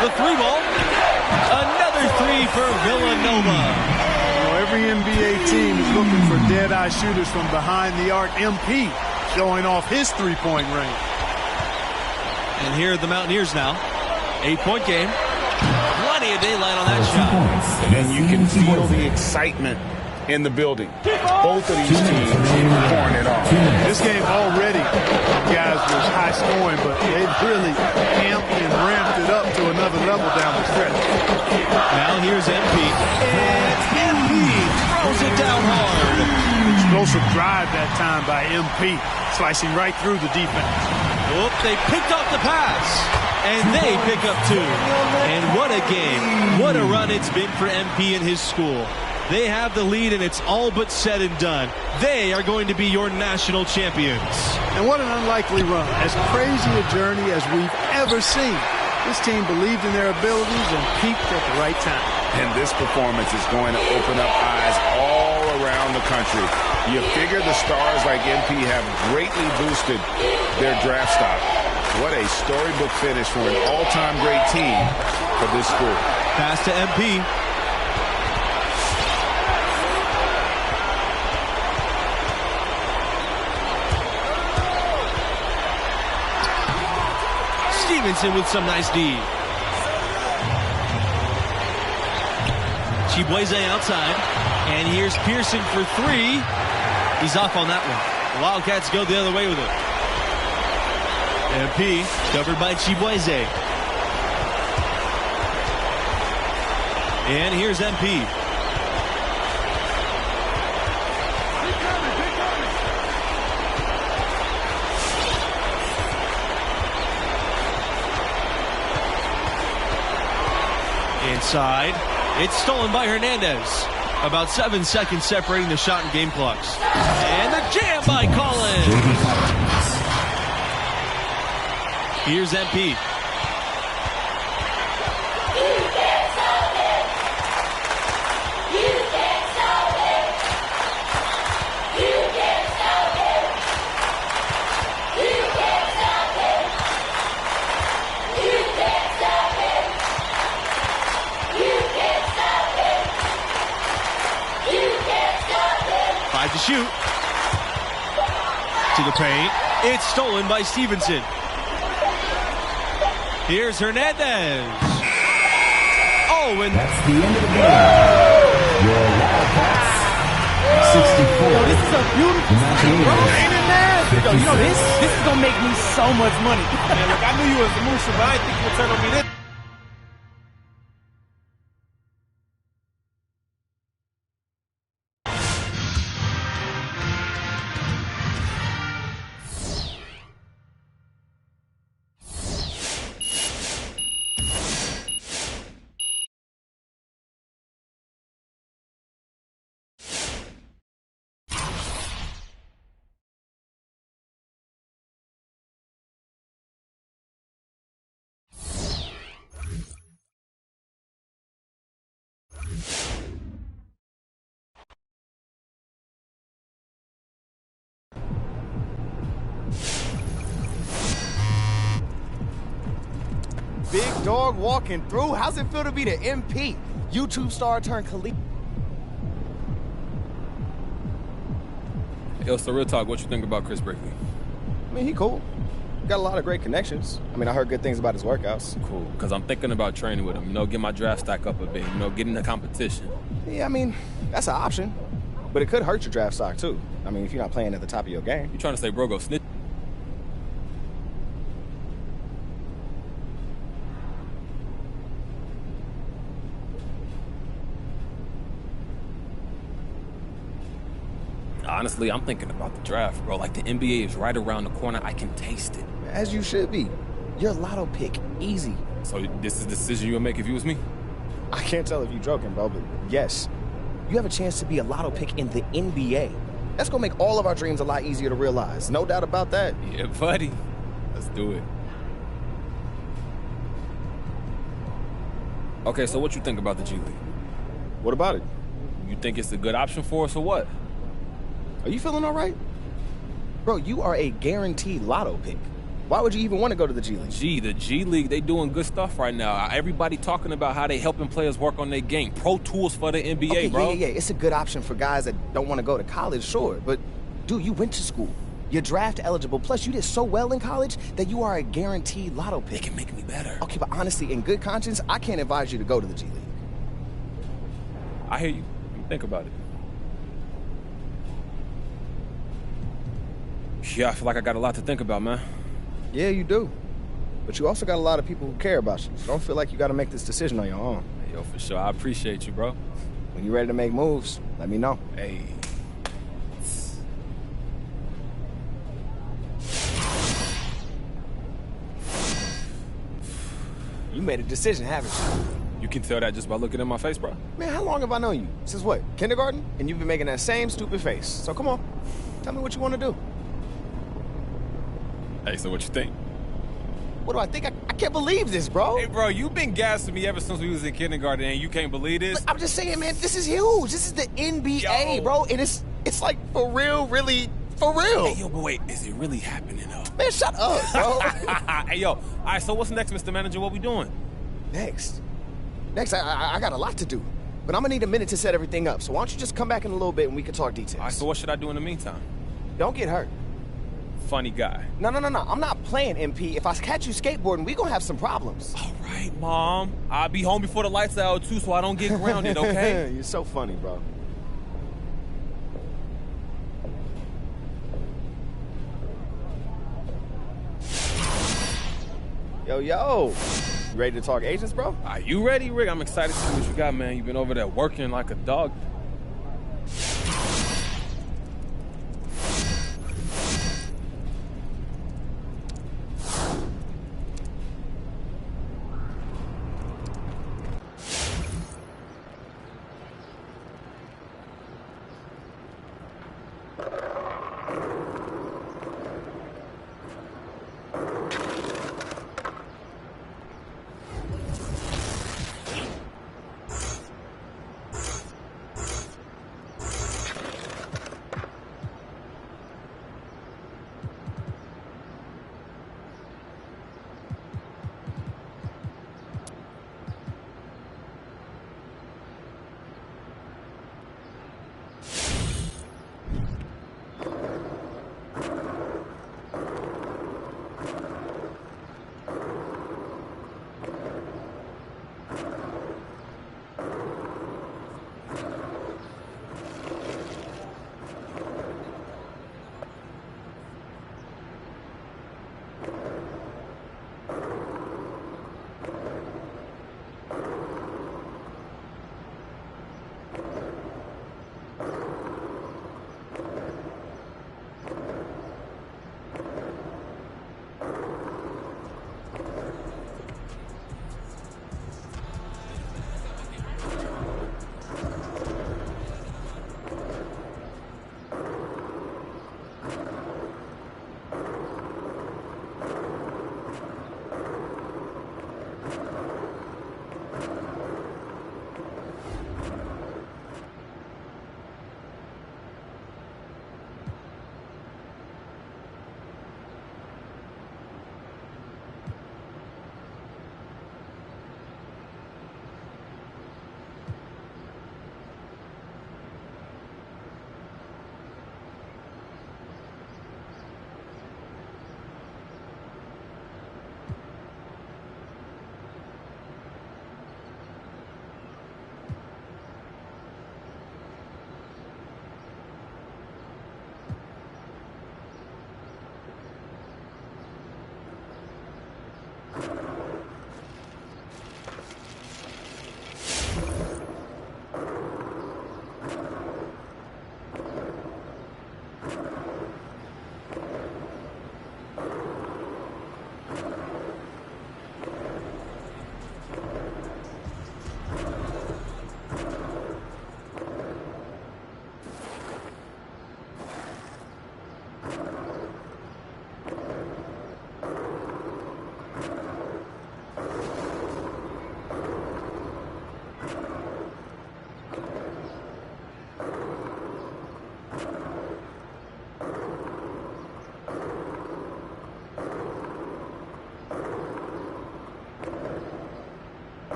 The 3-ball. Another 3 for Villanova. Every NBA team is looking for dead-eye shooters from behind the arc. MP showing off his three-point range. And here are the Mountaineers now. 8-point game. Plenty of daylight on that shot. And you can feel the excitement in the building. Both of these teams pouring it off. This game already, guys, was high scoring, but they've really amped and ramped it up to another level down the stretch. Now here's MP. And MP throws it down hard. Explosive drive that time by MP, slicing right through the defense. Oop, they picked off the pass. And they pick up 2. And what a game. What a run it's been for MP and his school. They have the lead, and it's all but said and done. They are going to be your national champions. And what an unlikely run. As crazy a journey as we've ever seen. This team believed in their abilities and peaked at the right time. And this performance is going to open up eyes all around the country. You figure the stars like MP have greatly boosted their draft stock. What a storybook finish for an all-time great team for this school. Pass to MP. Stevenson with some nice D. Chibueze outside. And here's Pearson for 3. He's off on that one. The Wildcats go the other way with it. MP covered by Chibueze. And here's MP. Inside. It's stolen by Hernandez. About 7 seconds separating the shot and game clocks. And the jam by Collins. Here's MP. To shoot. To the paint. It's stolen by Stevenson. Here's Hernandez. Oh, and that's the end of the game. Your Wildcats, 64. Yo, this is a beautiful thing, bro. Ain't it, man? Yo, you know, this is going to make me so much money. Man, look, I knew you was a Moosa, but I didn't think you would turn on me this. Big dog walking through. How's it feel to be the MP? YouTube star turned colleague. Yo, so real talk, what you think about Chris Brickley? I mean, he cool. Got a lot of great connections. I mean, I heard good things about his workouts. Cool, because I'm thinking about training with him, get my draft stack up a bit, get in the competition. Yeah, I mean, that's an option. But it could hurt your draft stock, too. I mean, if you're not playing at the top of your game. You trying to say bro go snitch? Honestly, I'm thinking about the draft, bro. Like, the NBA is right around the corner. I can taste it. As you should be. Your lotto pick, easy. So this is the decision you would make if you was me? I can't tell if you're joking, bro, but yes. You have a chance to be a lotto pick in the NBA. That's going to make all of our dreams a lot easier to realize. No doubt about that. Yeah, buddy. Let's do it. Okay, so what you think about the G League? What about it? You think it's a good option for us or what? Are you feeling all right? Bro, you are a guaranteed lotto pick. Why would you even want to go to the G League? The G League, they doing good stuff right now. Everybody talking about how they helping players work on their game. Pro tools for the NBA, okay, bro. Yeah. It's a good option for guys that don't want to go to college, sure. But, dude, you went to school. You're draft eligible. Plus, you did so well in college that you are a guaranteed lotto pick. It can make me better. Okay, but honestly, in good conscience, I can't advise you to go to the G League. I hear you. Think about it. Yeah, I feel like I got a lot to think about, man. Yeah, you do. But you also got a lot of people who care about you. So don't feel like you got to make this decision on your own. Hey, yo, for sure. I appreciate you, bro. When you're ready to make moves, let me know. Hey. You made a decision, haven't you? You can tell that just by looking at my face, bro. Man, how long have I known you? Since what, kindergarten? And you've been making that same stupid face. So come on, tell me what you want to do. Hey, so what you think? What do I think? I can't believe this, bro. Hey, bro, you've been gassing me ever since we was in kindergarten, and you can't believe this? Look, I'm just saying, man, this is huge. This is the NBA, bro. And it's like for real, really, for real. Hey, yo, but wait, is it really happening, though? Man, shut up, bro. Hey, yo, all right, so what's next, Mr. Manager? What we doing? Next, I got a lot to do. But I'm going to need a minute to set everything up. So why don't you just come back in a little bit and we can talk details. All right, so what should I do in the meantime? Don't get hurt. Funny guy. No. I'm not playing, MP. If I catch you skateboarding, we gonna have some problems. All right, Mom. I'll be home before the lights are out, too, so I don't get grounded, okay? You're so funny, bro. Yo. You ready to talk agents, bro? Are you ready, Rick? I'm excited to see what you got, man. You've been over there working like a dog.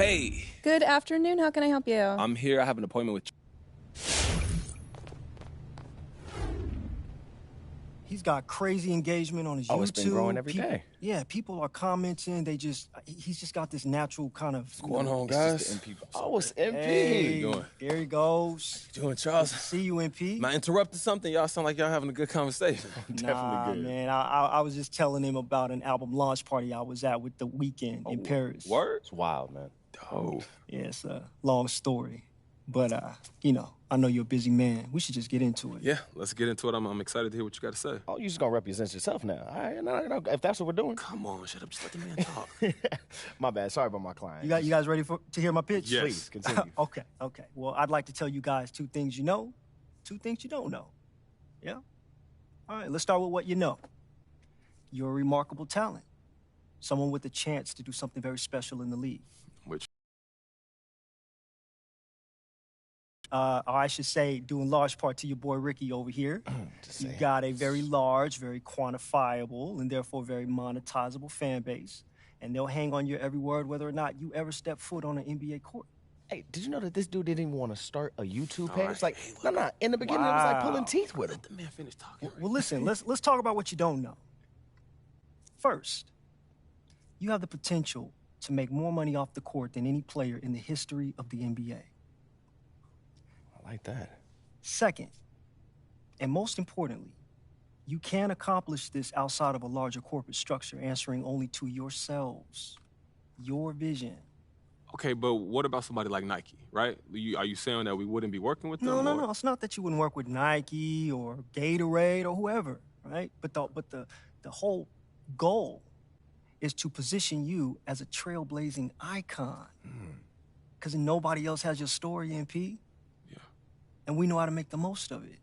Hey. Good afternoon. How can I help you? I'm here. I have an appointment with... He's got crazy engagement on his YouTube. Oh, it's been growing every day. Yeah, people are commenting. He's just got this natural kind of... What's going on, guys? Oh, it's MP. Hey, How you doing? There he goes. How you doing, Charles? Good to see you, MP. Am I interrupting something? Y'all sound like y'all having a good conversation. Nah, man. I was just telling him about an album launch party I was at with The Weeknd in Paris. Word? It's wild, man. Oh. Yeah, it's a long story. But, you know, I know you're a busy man. We should just get into it. Yeah, let's get into it. I'm excited to hear what you got to say. Oh, you just gonna represent yourself now. All right, no, if that's what we're doing. Come on, shut up. Just let the man talk. My bad. Sorry about my client. You guys ready to hear my pitch? Yes. Please, continue. Okay. Well, I'd like to tell you guys 2 things you know, 2 things you don't know. Yeah? All right, let's start with what you know. You're a remarkable talent. Someone with a chance to do something very special in the league. Which? Or I should say, due in large part to your boy Ricky over here. You've got a very large, very quantifiable, and therefore very monetizable fan base. And they'll hang on your every word whether or not you ever step foot on an NBA court. Hey, did you know that this dude didn't even want to start a YouTube All page? right. Like, no. In the beginning, it was like pulling teeth with him. Let the man finish talking. Well, listen, let's talk about what you don't know. First, you have the potential to make more money off the court than any player in the history of the NBA. I like that. Second, and most importantly, you can accomplish this outside of a larger corporate structure, answering only to yourselves, your vision. Okay, but what about somebody like Nike, right? Are you saying that we wouldn't be working with them? No. It's not that you wouldn't work with Nike or Gatorade or whoever, right? But the whole goal is to position you as a trailblazing icon. Because nobody else has your story, MP. Yeah. And we know how to make the most of it.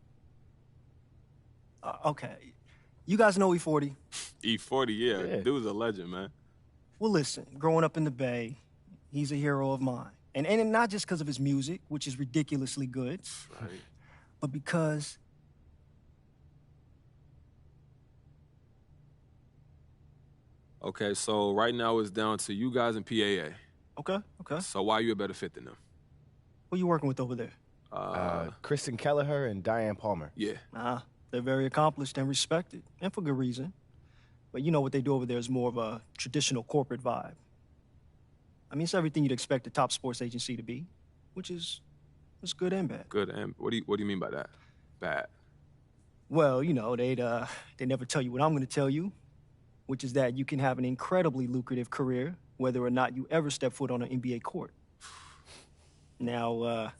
Okay. You guys know E40? E40, yeah. Dude's a legend, man. Well, listen, growing up in the Bay, he's a hero of mine. And not just because of his music, which is ridiculously good, right, but because okay, so right now it's down to you guys and PAA. Okay. So why are you a better fit than them? Who are you working with over there? Kristen Kelleher and Diane Palmer. Yeah. They're very accomplished and respected, and for good reason. But you know what they do over there is more of a traditional corporate vibe. I mean, it's everything you'd expect a top sports agency to be, which is good and bad. Good and what do you mean by that? Bad. Well, you know, they never tell you what I'm going to tell you, which is that you can have an incredibly lucrative career whether or not you ever step foot on an NBA court. Now,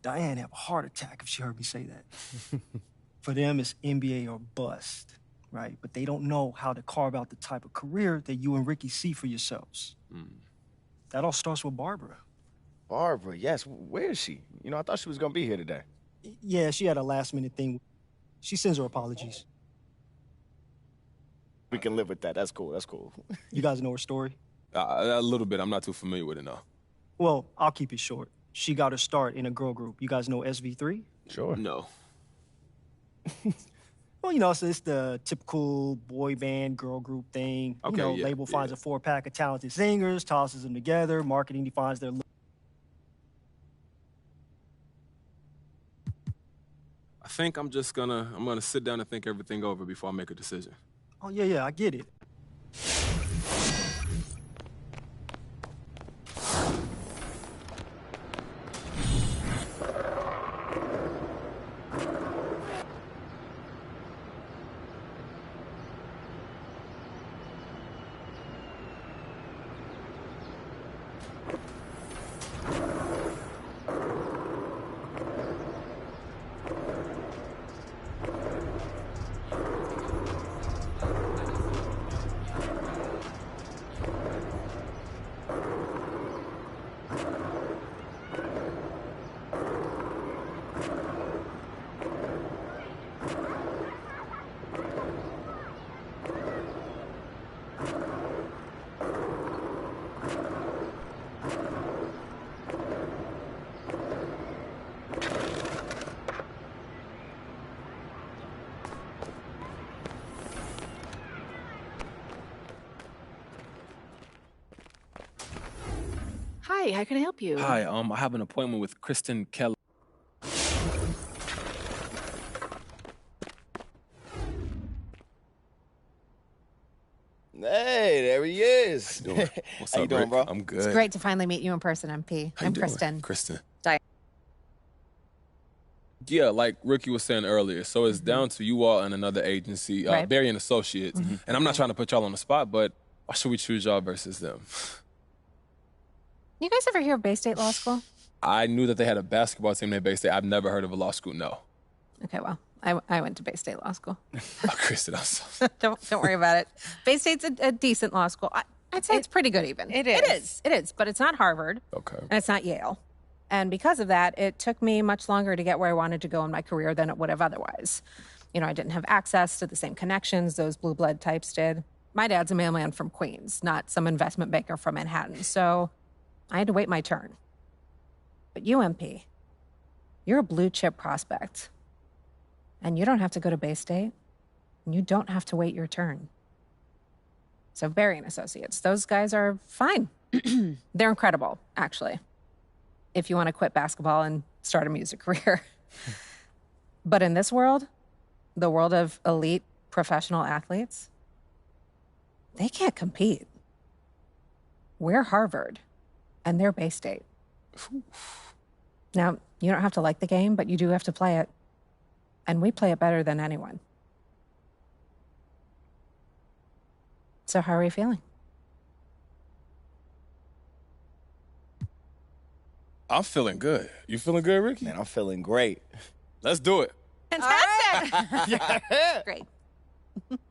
Diane have a heart attack if she heard me say that. For them, it's NBA or bust, right? But they don't know how to carve out the type of career that you and Ricky see for yourselves. That all starts with Barbara. Barbara, yes. Where is she? You know, I thought she was going to be here today. Yeah, she had a last-minute thing. She sends her apologies. We can live with that. That's cool. You guys know her story? A little bit. I'm not too familiar with it, no. Well, I'll keep it short. She got her start in a girl group. You guys know SV3? Sure. No. Well, you know, so it's the typical boy band, girl group thing. Okay, you know, yeah, label finds a 4-pack of talented singers, tosses them together, marketing defines their look. I think I'm gonna sit down and think everything over before I make a decision. Oh, yeah, I get it. Hi, how can I help you? Hi, I have an appointment with Kristen Keller. Hey, there he is. What's How up, you doing, Rick? bro? I'm good. It's great to finally meet you in person, MP. How you I'm doing? Kristen. Kristen. Yeah, like Ricky was saying earlier, so it's down to you all and another agency, Right. Barry and Associates. And I'm not trying to put y'all on the spot, but why should we choose y'all versus them? You guys ever hear of Bay State Law School? I knew that they had a basketball team named Bay State. I've never heard of a law school, no. Okay, well, I went to Bay State Law School. Oh, Kristen, I'm so... don't worry about it. Bay State's a decent law school. I'd say it's pretty good even. It is. It is, but it's not Harvard. Okay. And it's not Yale. And because of that, it took me much longer to get where I wanted to go in my career than it would have otherwise. You know, I didn't have access to the same connections those blue blood types did. My dad's a mailman from Queens, not some investment banker from Manhattan. So I had to wait my turn. But you, MP, you're a blue chip prospect. And you don't have to go to Bay State. And you don't have to wait your turn. So Barry and Associates, those guys are fine. They're incredible, actually, if you want to quit basketball and start a music career. But in this world, the world of elite professional athletes, they can't compete. We're Harvard, and they're Bay State. Now, you don't have to like the game, but you do have to play it. And we play it better than anyone. So how are you feeling? I'm feeling good. You feeling good, Ricky? Man, I'm feeling great. Let's do it. Fantastic! Great.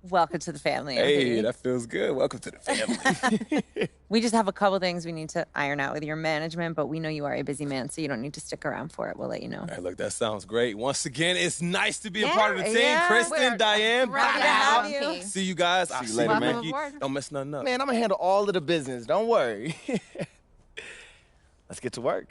Welcome to the family. Hey, that feels good. Welcome to the family. We just have a couple things we need to iron out with your management, but we know you are a busy man, so you don't need to stick around for it. We'll let you know. Hey, look, that sounds great. Once again, it's nice to be a part of the team. Kristen, Diane, Happy to have you. see you guys. I'll you see later, you, man. Ricky. Don't mess nothing up. Man, I'm gonna handle all of the business. Don't worry. Let's get to work.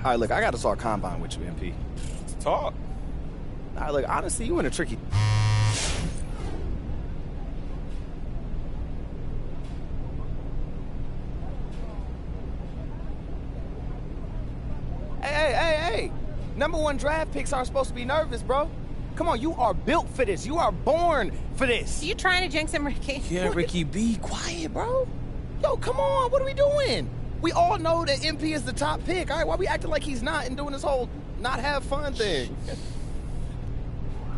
All right, look, I got to talk combine with you, MP. Talk. All right, look, honestly, you in a tricky... Hey. #1 draft picks aren't supposed to be nervous, bro. Come on, you are built for this. You are born for this. Are you trying to jinx him, Ricky? Yeah, Ricky, be quiet, bro. Yo, come on, what are we doing? We all know that MP is the top pick. All right, why we acting like he's not and doing this whole not have fun thing?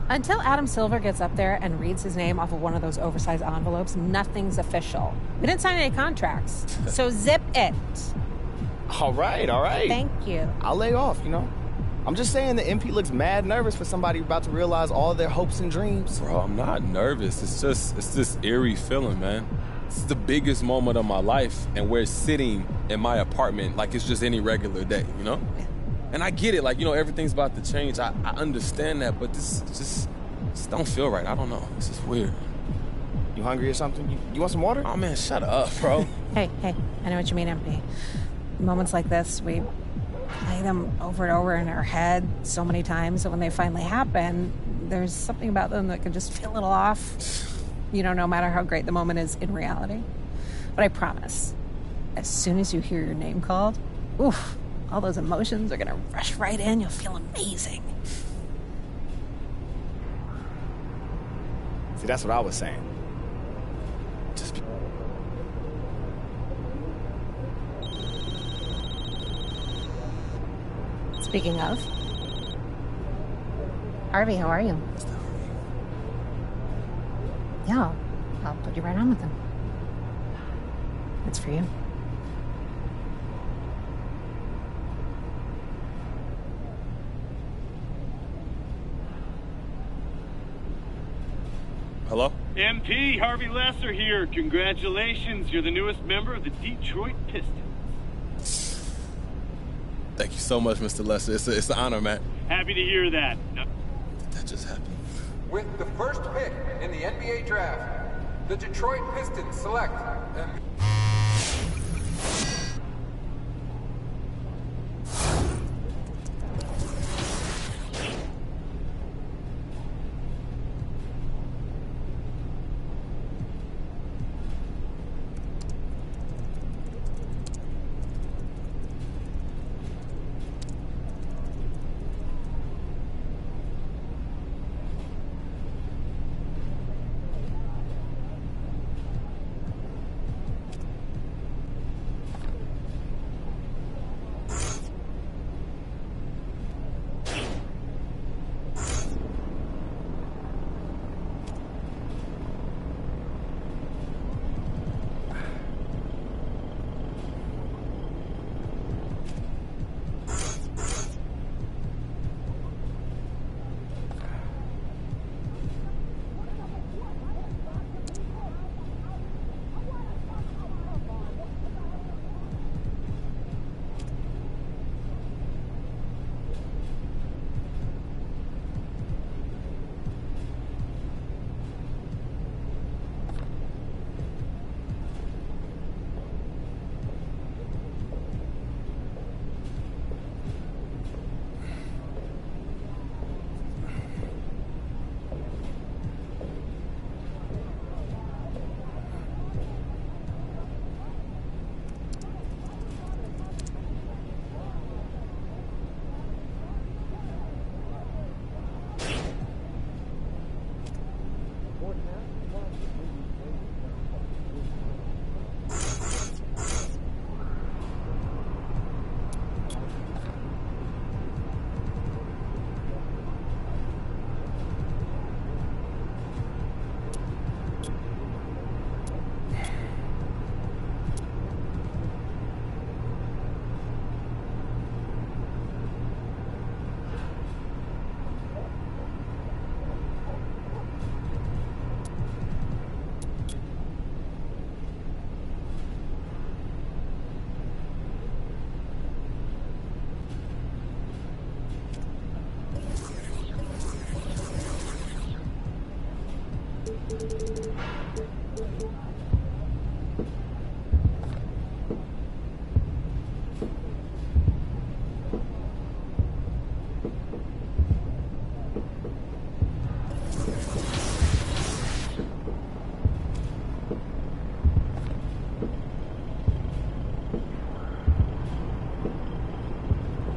Until Adam Silver gets up there and reads his name off of one of those oversized envelopes, nothing's official. We didn't sign any contracts, so zip it. All right. Thank you. I'll lay off, you know. I'm just saying that MP looks mad nervous for somebody about to realize all their hopes and dreams. Bro, I'm not nervous. It's this eerie feeling, man. This is the biggest moment of my life, and we're sitting in my apartment like it's just any regular day, you know? And I get it, like, you know, everything's about to change. I understand that, but this just don't feel right. I don't know. This is weird. You hungry or something? You want some water? Oh, man, shut up, bro. Hey, I know what you mean, MP. Moments like this, we play them over and over in our head so many times that when they finally happen, there's something about them that can just feel a little off. You know, no matter how great the moment is in reality. But I promise, as soon as you hear your name called, oof, all those emotions are gonna rush right in. You'll feel amazing. See, that's what I was saying. Just be... Speaking of, Harvey, how are you? Yeah, I'll put you right on with him. It's for you. Hello? MP, Harvey Lesser here. Congratulations, you're the newest member of the Detroit Pistons. Thank you so much, Mr. Lesser. It's an honor, man. Happy to hear that. That just happened. With the first pick in the NBA draft, the Detroit Pistons select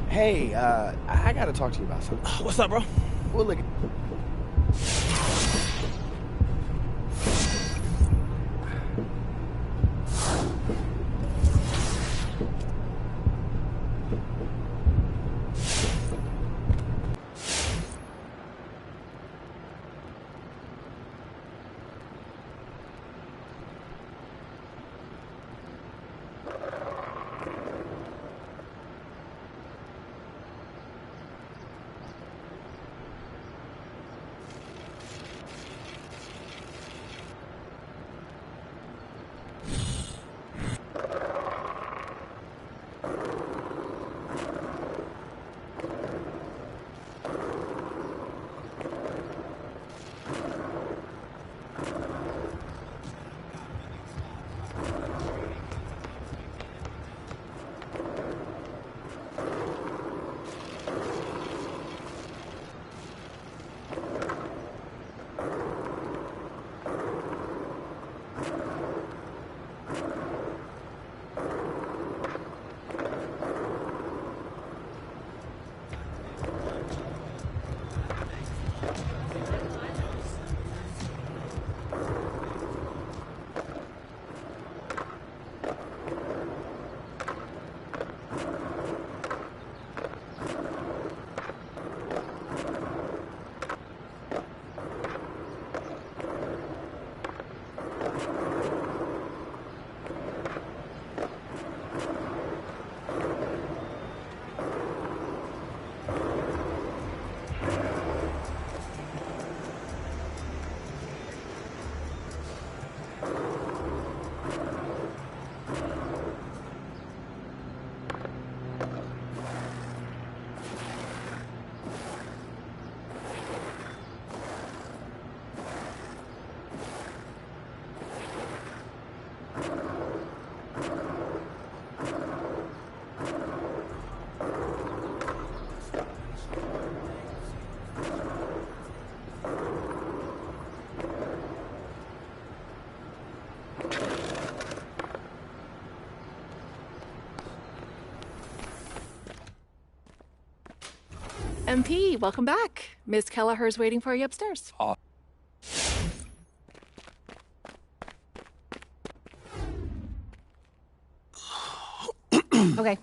Hey, I gotta talk to you about something. What's up, bro? Well, look. MP, welcome back. Miss Kelleher's waiting for you upstairs. Okay,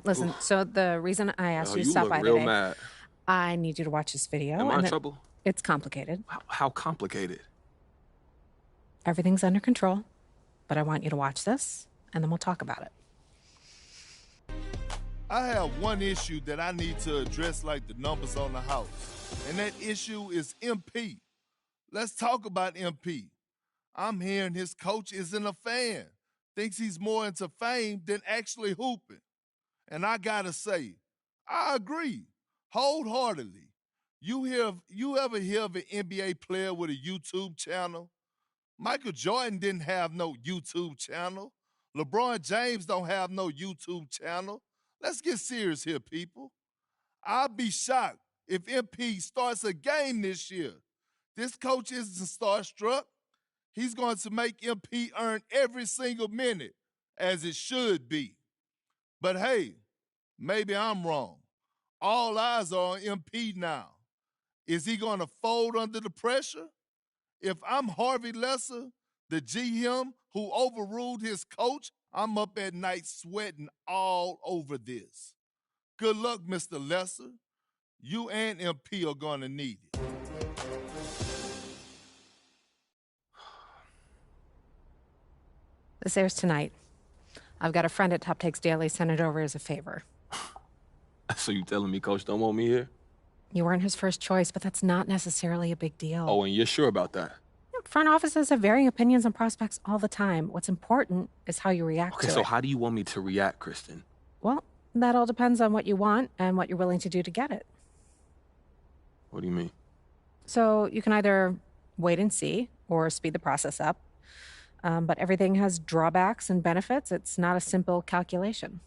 listen. So the reason I asked you to you stop look by real today, mad. I need you to watch this video. Am I in trouble? It's complicated. How complicated? Everything's under control, but I want you to watch this, and then we'll talk about it. I have one issue that I need to address like the numbers on the house, and that issue is MP. Let's talk about MP. I'm hearing his coach isn't a fan, thinks he's more into fame than actually hooping. And I gotta say, I agree wholeheartedly. You ever hear of an NBA player with a YouTube channel? Michael Jordan didn't have no YouTube channel. LeBron James don't have no YouTube channel. Let's get serious here, people. I'll be shocked if MP starts a game this year. This coach isn't starstruck. He's going to make MP earn every single minute, as it should be. But hey, maybe I'm wrong. All eyes are on MP now. Is he going to fold under the pressure? If I'm Harvey Lesser, the GM who overruled his coach, I'm up at night sweating all over this. Good luck, Mr. Lesser. You and MP are going to need it. This airs tonight. I've got a friend at Top Takes Daily send it over as a favor. So you telling me Coach don't want me here? You weren't his first choice, but that's not necessarily a big deal. Oh, and you're sure about that? Front offices have varying opinions on prospects all the time. What's important is how you react to it. Okay, so how do you want me to react, Kristen? Well, that all depends on what you want and what you're willing to do to get it. What do you mean? So you can either wait and see or speed the process up. But everything has drawbacks and benefits. It's not a simple calculation.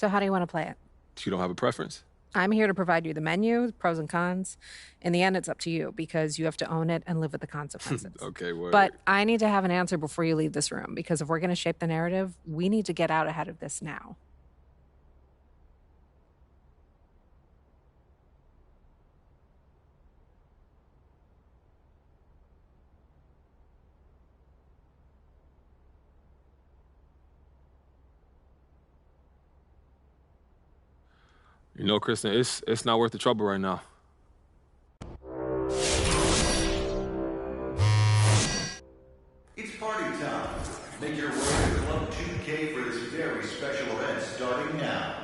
So how do you want to play it? You don't have a preference? I'm here to provide you the menu, the pros and cons. In the end, it's up to you because you have to own it and live with the consequences. Okay, word. But I need to have an answer before you leave this room because if we're going to shape the narrative, we need to get out ahead of this now. You know, Kristen, it's not worth the trouble right now. It's party time. Make your way to Club 2K for this very special event starting now.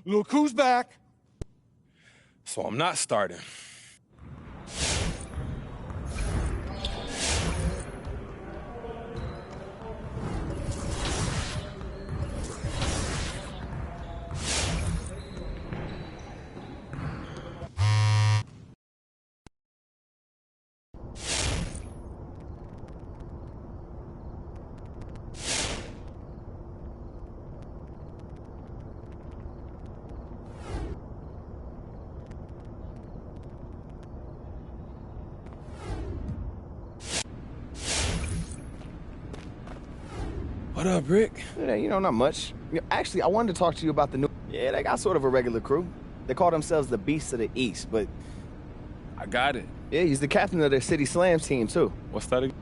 Look who's back. So I'm not starting. What up, Rick? Yeah, you know, not much. Actually, I wanted to talk to you about the new... Yeah, they got sort of a regular crew. They call themselves the Beasts of the East, but... I got it. Yeah, he's the captain of their City Slams team, too. What's that again?